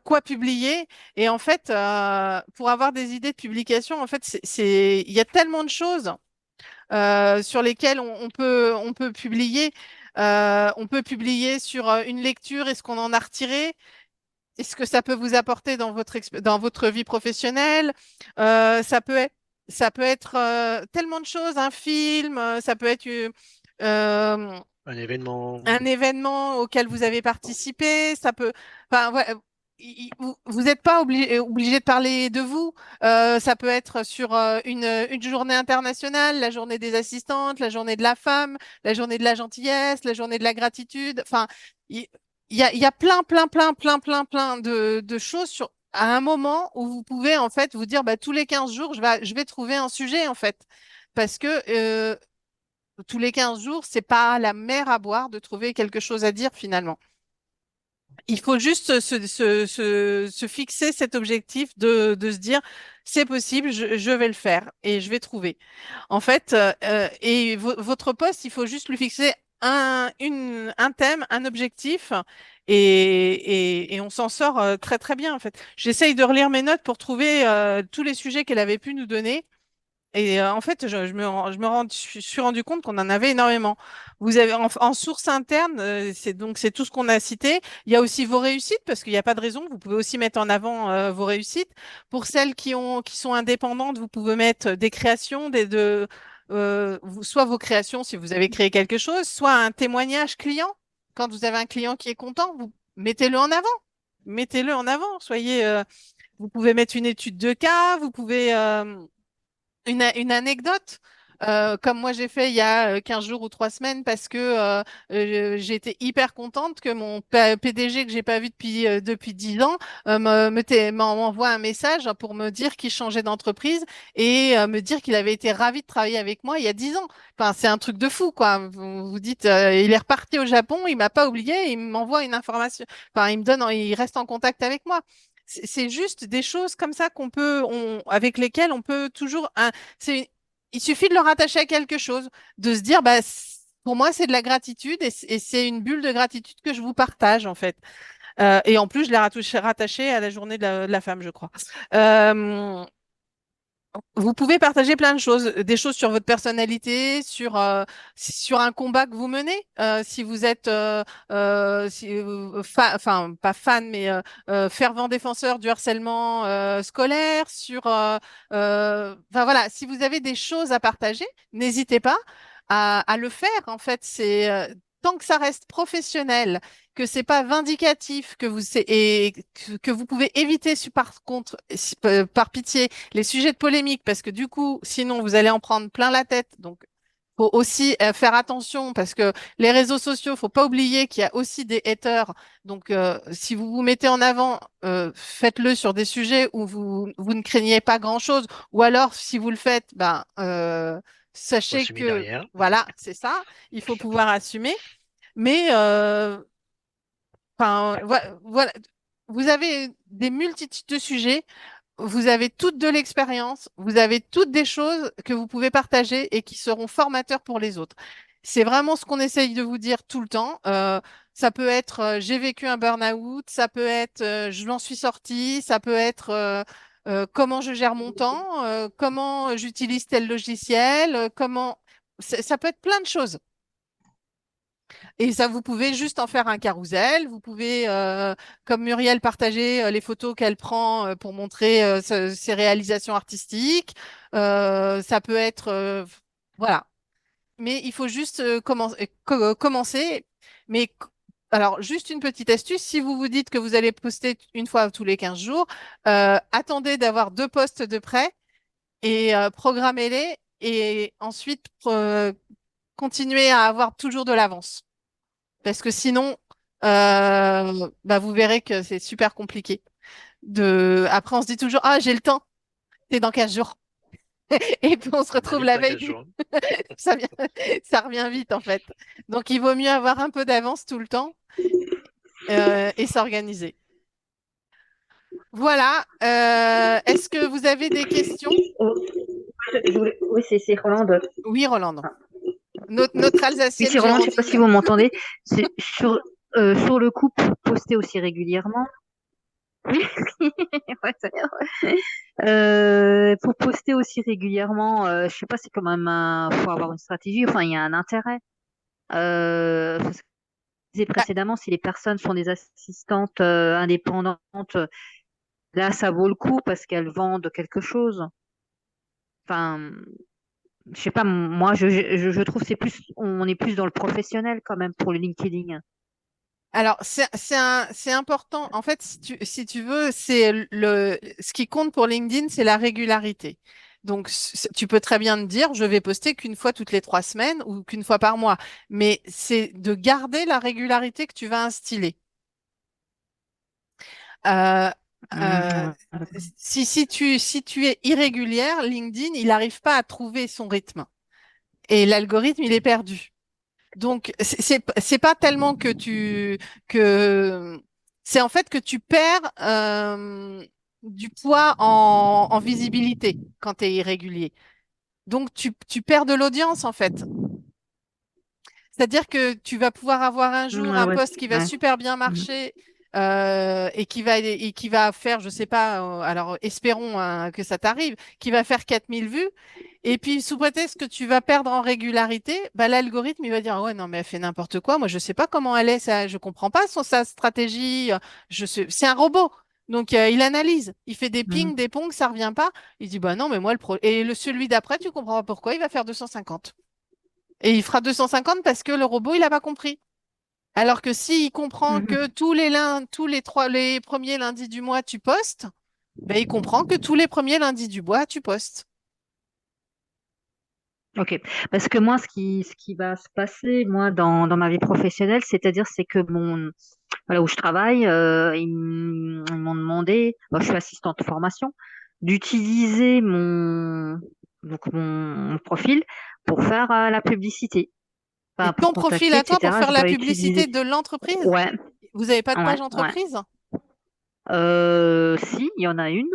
quoi publier. Et en fait, pour avoir des idées de publication, en fait, il y a tellement de choses sur lesquelles on peut publier. On peut publier sur une lecture, est-ce qu'on en a retiré? Est-ce que ça peut vous apporter dans dans votre vie professionnelle? Ça peut être, tellement de choses, un film, ça peut être Un événement. un événement auquel vous avez participé, ça peut, enfin, ouais, vous n'êtes pas obligé de parler de vous. Ça peut être sur une journée internationale, la journée des assistantes, la journée de la femme, la journée de la gentillesse, la journée de la gratitude. Enfin, il il y a plein, plein, plein, plein, plein, plein de choses à un moment où vous pouvez en fait vous dire bah, tous les 15 jours, je vais trouver un sujet en fait. Parce que tous les 15 jours, c'est pas la mer à boire de trouver quelque chose à dire finalement. Il faut juste se fixer cet objectif de se dire, c'est possible, je vais le faire et je vais trouver. En fait, et votre poste, il faut juste lui fixer un thème, un objectif et on s'en sort très très bien en fait. J'essaye de relire mes notes pour trouver tous les sujets qu'elle avait pu nous donner. Et en fait, je suis rendu compte qu'on en avait énormément. Vous avez en source interne, c'est tout ce qu'on a cité. Il y a aussi vos réussites parce qu'il n'y a pas de raison. Vous pouvez aussi mettre en avant vos réussites. Pour celles qui sont indépendantes, vous pouvez mettre des créations, soit vos créations si vous avez créé quelque chose, soit un témoignage client. Quand vous avez un client qui est content, vous mettez-le en avant. Mettez-le en avant. Vous pouvez mettre une étude de cas. Vous pouvez une anecdote, comme moi j'ai fait il y a 15 jours ou 3 semaines parce que j'ai été hyper contente que mon PDG que j'ai pas vu depuis 10 ans m'envoie un message pour me dire qu'il changeait d'entreprise et me dire qu'il avait été ravi de travailler avec moi il y a 10 ans. Enfin, c'est un truc de fou, quoi. Vous vous dites, il est reparti au Japon, il m'a pas oublié, il m'envoie une information. Enfin, il reste en contact avec moi. C'est juste des choses comme ça avec lesquelles on peut toujours. C'est, il suffit de le rattacher à quelque chose, de se dire, bah, pour moi, c'est de la gratitude et c'est une bulle de gratitude que je vous partage, en fait. Et en plus, je l'ai rattaché à la journée de la femme, je crois. Euh, vous pouvez partager plein de choses, des choses sur votre personnalité, sur un combat que vous menez. Si vous êtes, enfin, pas fan, mais fervent défenseur du harcèlement scolaire, enfin voilà, si vous avez des choses à partager, n'hésitez pas à le faire. En fait, tant que ça reste professionnel, que c'est pas vindicatif, et que vous pouvez éviter, par contre, par pitié les sujets de polémique, parce que du coup, sinon, vous allez en prendre plein la tête. Donc, faut aussi faire attention parce que les réseaux sociaux, faut pas oublier qu'il y a aussi des haters. Donc, si vous vous mettez en avant, faites-le sur des sujets où vous ne craignez pas grand-chose. Ou alors, si vous le faites, ben, Faut sachez assumer que, derrière. voilà, c'est ça. Il faut pouvoir assumer. Mais, enfin, voilà, vous avez des multitudes de sujets. Vous avez toutes de l'expérience, vous avez toutes des choses que vous pouvez partager et qui seront formateurs pour les autres. C'est vraiment ce qu'on essaye de vous dire tout le temps. Ça peut être j'ai vécu un burn-out, ça peut être je m'en suis sortie, ça peut être comment je gère mon temps, comment j'utilise tel logiciel, ça peut être plein de choses. Et ça, vous pouvez juste en faire un carrousel. Vous pouvez, comme Muriel, partager les photos qu'elle prend pour montrer ses réalisations artistiques. Ça peut être, voilà. Mais il faut juste commencer. Mais alors, juste une petite astuce. Si vous vous dites que vous allez poster une fois tous les 15 jours, attendez d'avoir 2 posts de près et programmez-les. Et ensuite, continuez à avoir toujours de l'avance. Parce que sinon, bah, vous verrez que c'est super compliqué. Après, on se dit toujours, ah, j'ai le temps, c'est dans 15 jours. Et puis, on se Ça va retrouve vite, la hein, veille 15 jours. Ça vient- ça revient vite, en fait. Donc, il vaut mieux avoir un peu d'avance tout le temps et s'organiser. Voilà. Est-ce que vous avez des questions? Oh, oui, c'est Rolande. Oui, Rolande. Notre Oui, Alsacienne c'est Rolande, je ne sais pas si Géraldine. vous m'entendez. C'est sur le coup, poster aussi régulièrement. Oui, ouais, ça vient. Pour poster aussi régulièrement, je sais pas, c'est quand même faut avoir une stratégie. Enfin, il y a un intérêt. Parce que je disais Bah, précédemment, si les personnes sont des assistantes indépendantes, là, ça vaut le coup parce qu'elles vendent quelque chose. Enfin, je sais pas, moi, je trouve que on est plus dans le professionnel quand même pour le LinkedIn. Alors, c'est important. En fait, si tu veux, ce qui compte pour LinkedIn, c'est la régularité. Donc, tu peux très bien te dire, je vais poster qu'une fois toutes les 3 semaines ou qu'une fois par mois. Mais c'est de garder la régularité que tu vas instiller. Euh, euh, Ouais, d'accord. si tu es irrégulière, LinkedIn, il n'arrive pas à trouver son rythme. Et l'algorithme, il est perdu. Donc, c'est pas tellement que c'est en fait que tu perds du poids en visibilité quand tu es irrégulier. Donc, tu perds de l'audience en fait. C'est-à-dire que tu vas pouvoir avoir un jour Ouais, un ouais, post qui va ouais. super bien Mhm. marcher et qui va faire, je sais pas, alors espérons hein, que ça t'arrive, qui va faire 4000 vues. Et puis, sous prétexte que tu vas perdre en régularité, bah, l'algorithme, il va dire, ouais, non, mais elle fait n'importe quoi. Moi, je sais pas comment elle est, ça, je comprends pas sa stratégie. C'est un robot. Donc, il analyse, il fait des Mhm. pings, des pongs, ça revient pas. Il dit, bah non, mais moi, et celui d'après, tu comprends pas pourquoi, il va faire 250. Et il fera 250 parce que le robot, il n'a pas compris. Alors que s'il comprend que Mhm. tous les premiers lundis du mois, tu postes, ben, il comprend que tous les premiers lundis du mois, tu postes. Ok. Parce que moi, ce qui va se passer, moi, dans ma vie professionnelle, c'est-à-dire, c'est que voilà, où je travaille, ils m'ont demandé, bon, je suis assistante de formation, d'utiliser mon profil pour faire la publicité, Mais enfin, pour ton profil contacter, à toi pour etc. faire Je la dois utiliser. publicité de l'entreprise, Ouais, vous n'avez pas de ouais, page ouais. entreprise? Si, il y en a une,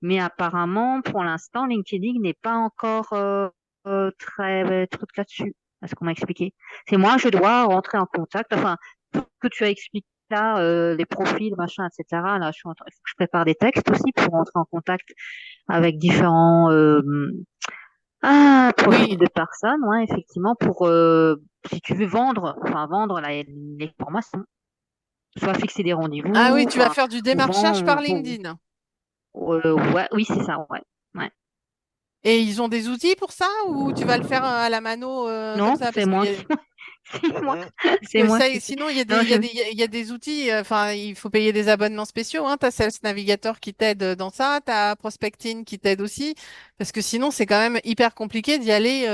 mais apparemment, pour l'instant, LinkedIn n'est pas encore très truc là-dessus, à ce qu'on m'a expliqué. C'est moi, je dois rentrer en contact. Enfin, tout ce que tu as expliqué là, les profils, machin, etc. Là, il faut que je prépare des textes aussi pour rentrer en contact avec différents profils Oui. de personnes, ouais, effectivement, pour si tu veux vendre, enfin vendre les formations, soit fixer des Ah rendez-vous, oui, tu vas enfin, faire du ou démarchage par vendre. LinkedIn. Ouais, oui, c'est ça, ouais. Ouais. Et ils ont des outils pour ça ou tu vas le faire à la mano comme Non, ça? c'est Parce qu'il moi y a, qui, c'est moi, Mhm. parce c'est que moi ça, qui fais. sinon, il y a des, Non, il y a des, il y a des outils, enfin, il faut payer des abonnements spéciaux. Hein. Tu as Sales Navigator qui t'aide dans ça, tu as Prospecting qui t'aide aussi. Parce que sinon, c'est quand même hyper compliqué d'y aller.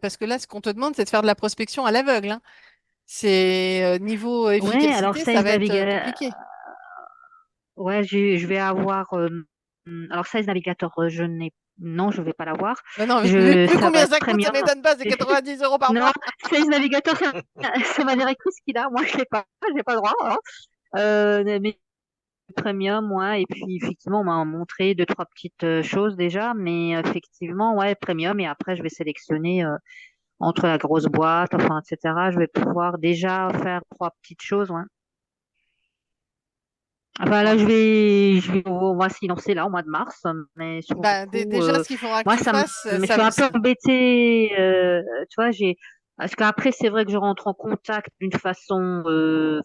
Parce que là, ce qu'on te demande, c'est de faire de la prospection à l'aveugle. Hein. C'est niveau ouais, alors efficacité, ça Sales va être Navigator, compliqué. ouais, je vais avoir, alors Sales Navigator, non, je vais pas l'avoir. Mais non, vu Ça va combien être ça coûte, ça premium. m'étonne pas, c'est 90 € par Non, mois. Sales Navigator, c'est ma directrice qui l'a. Moi, je l'ai pas le droit. Hein. Mais premium, ouais, et puis effectivement, on m'a montré deux, trois petites choses déjà, mais effectivement, ouais, premium, et après, je vais sélectionner entre la grosse boîte, enfin, etc. Je vais pouvoir déjà faire trois petites choses, ouais. Enfin, là, Ouais. on va s'y lancer là, au mois de mars, mais sur le Bah, coup, déjà, ce qu'il faudra que moi, tu fasses, je suis un peu embêtée, tu vois, parce qu'après, c'est vrai que je rentre en contact d'une façon,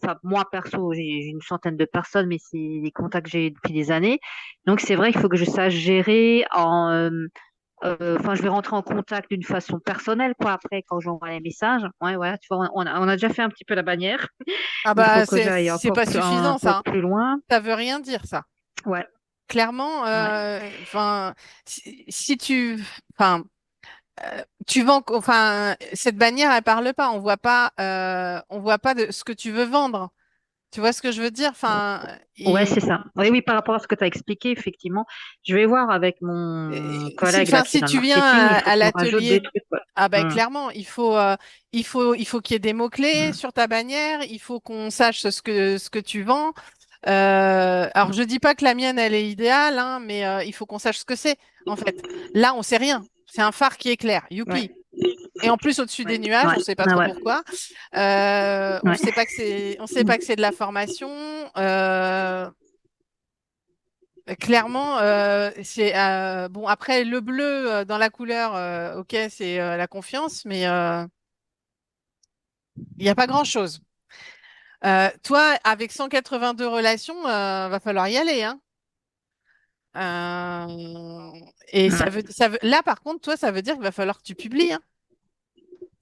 enfin, moi, perso, j'ai une centaine de personnes, mais c'est des contacts que j'ai depuis des années. Donc, c'est vrai qu'il faut que je sache gérer enfin, je vais rentrer en contact d'une façon personnelle, quoi, après, quand j'envoie les messages. Ouais, ouais, tu vois, on a déjà fait un petit peu la bannière. Ah Il faut bah que j'aille c'est pas un suffisant peu ça. Hein. plus loin. Ça veut rien dire ça. Ouais, Clairement, ouais. enfin, si enfin, tu vends, enfin, cette bannière, elle parle pas. On voit pas de ce que tu veux vendre. Tu vois ce que je veux dire? Enfin, Ouais, c'est ça. Oui, oui, par rapport à ce que tu as expliqué, effectivement. Je vais voir avec mon collègue là enfin, qui est si dans le tu viens marketing, il faut à qu'il me rajoute des l'atelier, trucs. Ouais. ah ben Hmm, clairement, il faut qu'il y ait des mots-clés sur ta bannière. Il faut qu'on sache ce que tu vends. Alors, je dis pas que la mienne, elle est idéale, hein, mais il faut qu'on sache ce que c'est, en fait. Là, on sait rien. C'est un phare qui éclaire. ouais, Youpi. Et en plus, au-dessus des ouais, nuages, on ouais, sait pas ah trop ouais, pourquoi. On ouais. sait pas on sait pas que c'est de la formation. Euh, Clairement, c'est bon. Après, le bleu dans la couleur, ok, c'est la confiance, mais il n'y a pas grand-chose. Toi, avec 182 relations, va falloir y aller, hein. Et Ouais. là, par contre, toi, ça veut dire qu'il va falloir que tu publies, hein.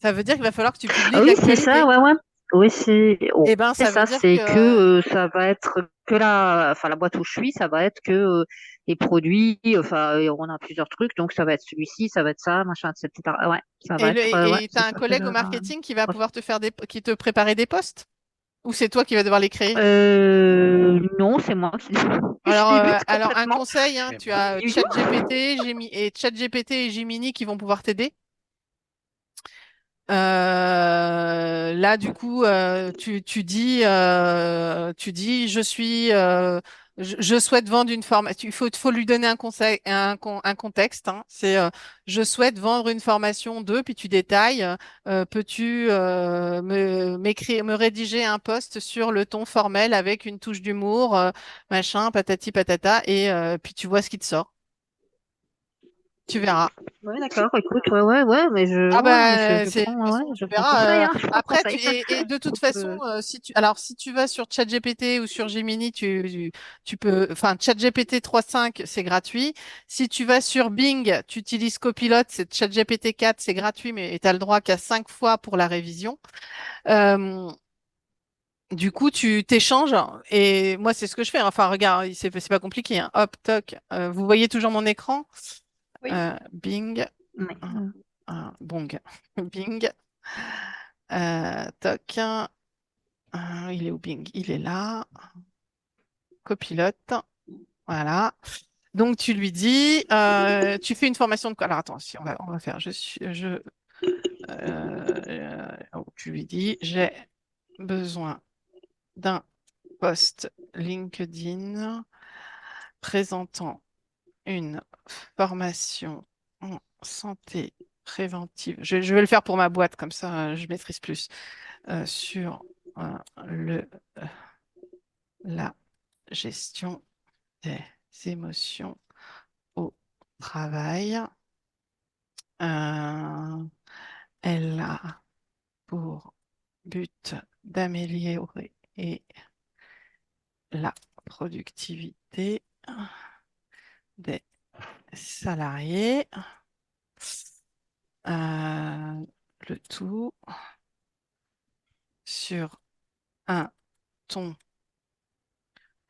Ça veut dire qu'il va falloir que tu publies Ah de oui, c'est ça, l'actualité. ouais, ouais. Oui, c'est Eh ben, c'est ça veut ça, dire c'est que que ça va être que la boîte où je suis, ça va être que les produits, enfin, et on a plusieurs trucs, donc ça va être celui-ci, ça va être ça, machin, etc. Ouais, ça va être, ouais, et c'est t'as un ça que collègue au marketing qui va pouvoir te faire qui te préparer des posts? Ou c'est toi qui vas devoir les créer? Non, c'est moi qui je Alors, débute un complètement. conseil, hein, Mais tu bon. as Du coup, ChatGPT et Gemini qui vont pouvoir t'aider. Là, du coup, tu dis, je souhaite vendre une formation. Faut lui donner un conseil, un contexte. Hein. C'est, je souhaite vendre une formation de, puis tu détailles. Peux-tu me rédiger un post sur le ton formel avec une touche d'humour, machin, patati patata, et puis tu vois ce qui te sort. Tu verras. ouais, d'accord, écoute, ouais, mais Ah ouais, non, mais bah je c'est de toute prends, ouais, façon je tu prends conseil, verras. hein, je prends Après conseil. et de toute Donc, façon si tu vas sur ChatGPT ou sur Gemini tu peux enfin ChatGPT 3.5 c'est gratuit. Si tu vas sur Bing tu utilises Copilot c'est ChatGPT 4 c'est gratuit mais tu as le droit qu'à 5 fois pour la révision. Euh, du coup tu t'échanges et moi c'est ce que je fais. Enfin regarde c'est pas compliqué hein. Hop toc vous voyez toujours mon écran. Oui. Bing. ouais. Bong. Bing. Toc. Il est où Bing? Il est là. Copilote. Voilà. Donc tu lui dis, tu fais une formation de quoi? Alors attends, si on va faire. Tu lui dis, j'ai besoin d'un post LinkedIn présentant une formation en santé préventive. Je vais le faire pour ma boîte, comme ça je maîtrise plus. Sur le, la gestion des émotions au travail. Euh, Elle a pour but d'améliorer la productivité des salariés. Le tout sur un ton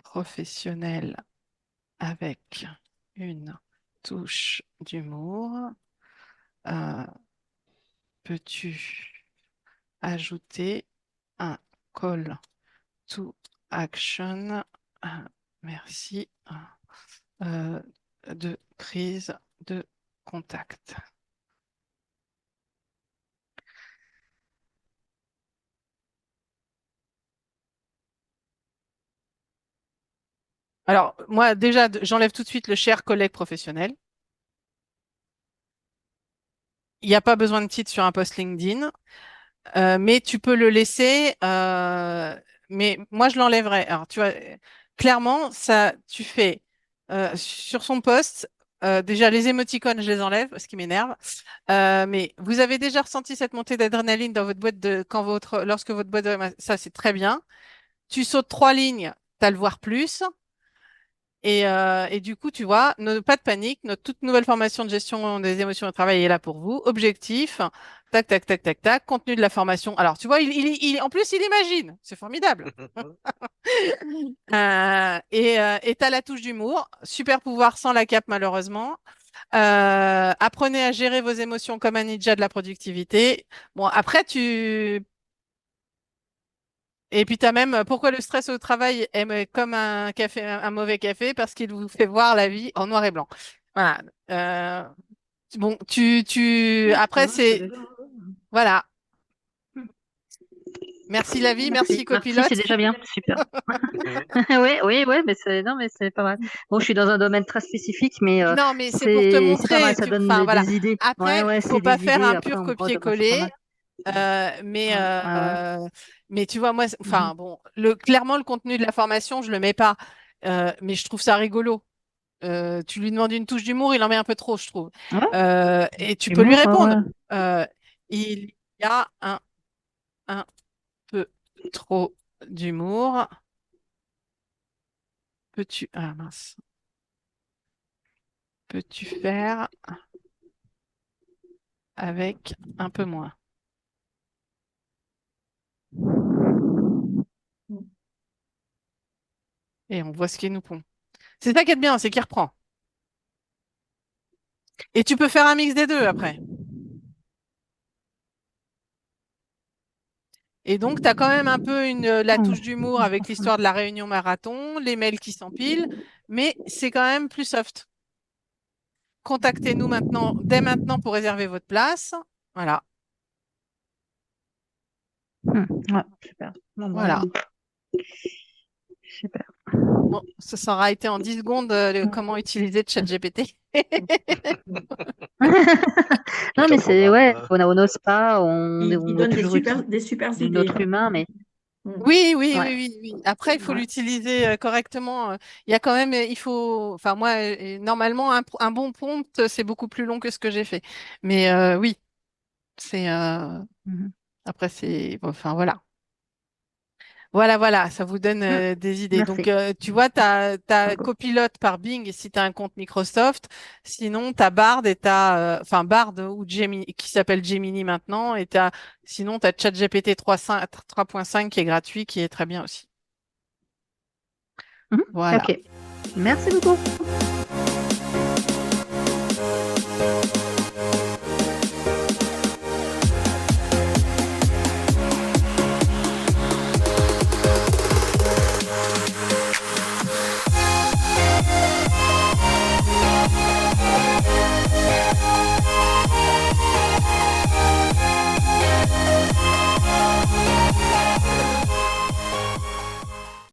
professionnel avec une touche d'humour. Euh, Peux-tu ajouter un call to action? euh, Merci. euh, de prise de contact. Alors, moi, déjà, j'enlève tout de suite le cher collègue professionnel. Il n'y a pas besoin de titre sur un post LinkedIn, mais tu peux le laisser. Mais moi, je l'enlèverai. Alors, tu vois, clairement, ça, tu fais sur son post. Déjà, les émoticônes, je les enlève, ce qui m'énerve. Mais vous avez déjà ressenti cette montée d'adrénaline dans votre boîte lorsque votre boîte ça, c'est très bien. Tu sautes 3 lignes, tu as le voir plus. Et du coup, tu vois, pas de panique, notre toute nouvelle formation de gestion des émotions au travail est là pour vous. Objectif, tac, tac, tac, tac, tac, contenu de la formation. Alors, tu vois, en plus, il imagine. C'est formidable. Et t'as la touche d'humour. Super pouvoir sans la cape, malheureusement. Apprenez à gérer vos émotions comme un ninja de la productivité. Bon, après, et puis, tu as même pourquoi le stress au travail est comme un café, un mauvais café, parce qu'il vous fait voir la vie en noir et blanc. Voilà. Bon, Ça après, va, ça c'est, déjà. voilà. Merci la vie, merci Merci, c'est copilote. déjà bien, super. Oui, mais non, mais c'est pas mal. Bon, je suis dans un domaine très spécifique, mais Non, mais c'est pour te c'est pas mal, montrer. ça donne Enfin, voilà. des idées. Après, Ouais, faut c'est pas des faire idées. un Après, pur on brode, bah, c'est pas mal. copier-coller. Euh, mais, Ouais. mais tu vois, moi, Mhm. enfin, bon, clairement, le contenu de la formation, je le mets pas. Mais je trouve ça rigolo. Tu lui demandes une touche d'humour, il en met un peu trop, je trouve. Ouais, Et tu peux lui humour, répondre. ouais. euh, il y a un peu trop d'humour. Ah mince, peux-tu faire avec un peu moins? et on voit ce qu'il nous pond. C'est ça qui est bien, c'est qu'il reprend. Et tu peux faire un mix des deux après. Et donc, tu as quand même un peu la touche d'humour avec l'histoire de la réunion marathon, les mails qui s'empilent, mais c'est quand même plus soft. Contactez-nous maintenant, dès maintenant pour réserver votre place. Voilà. Ouais, super. Bon, Voilà. Super. Bon, ça aura été en 10 secondes comment utiliser ChatGPT. Non, mais c'est ouais, on n'ose pas, on Il veut donne toujours des super utiliser idées. notre humain, mais Oui, oui, ouais. oui, oui, oui. Après, il faut Ouais. l'utiliser correctement. Il y a quand même, il faut, enfin moi, normalement, un bon prompt, c'est beaucoup plus long que ce que j'ai fait. Mais oui, c'est Mhm. après c'est, bon, enfin voilà. Voilà, voilà, ça vous donne des idées. Donc, Merci. tu vois, tu as Beaucoup. Copilot par Bing si tu as un compte Microsoft. Sinon, tu as Bard et enfin Bard ou Gemini, qui s'appelle Gemini maintenant. Et sinon, tu as ChatGPT 3.5 qui est gratuit, qui est très bien aussi. Mhm. Voilà. Ok. Merci beaucoup.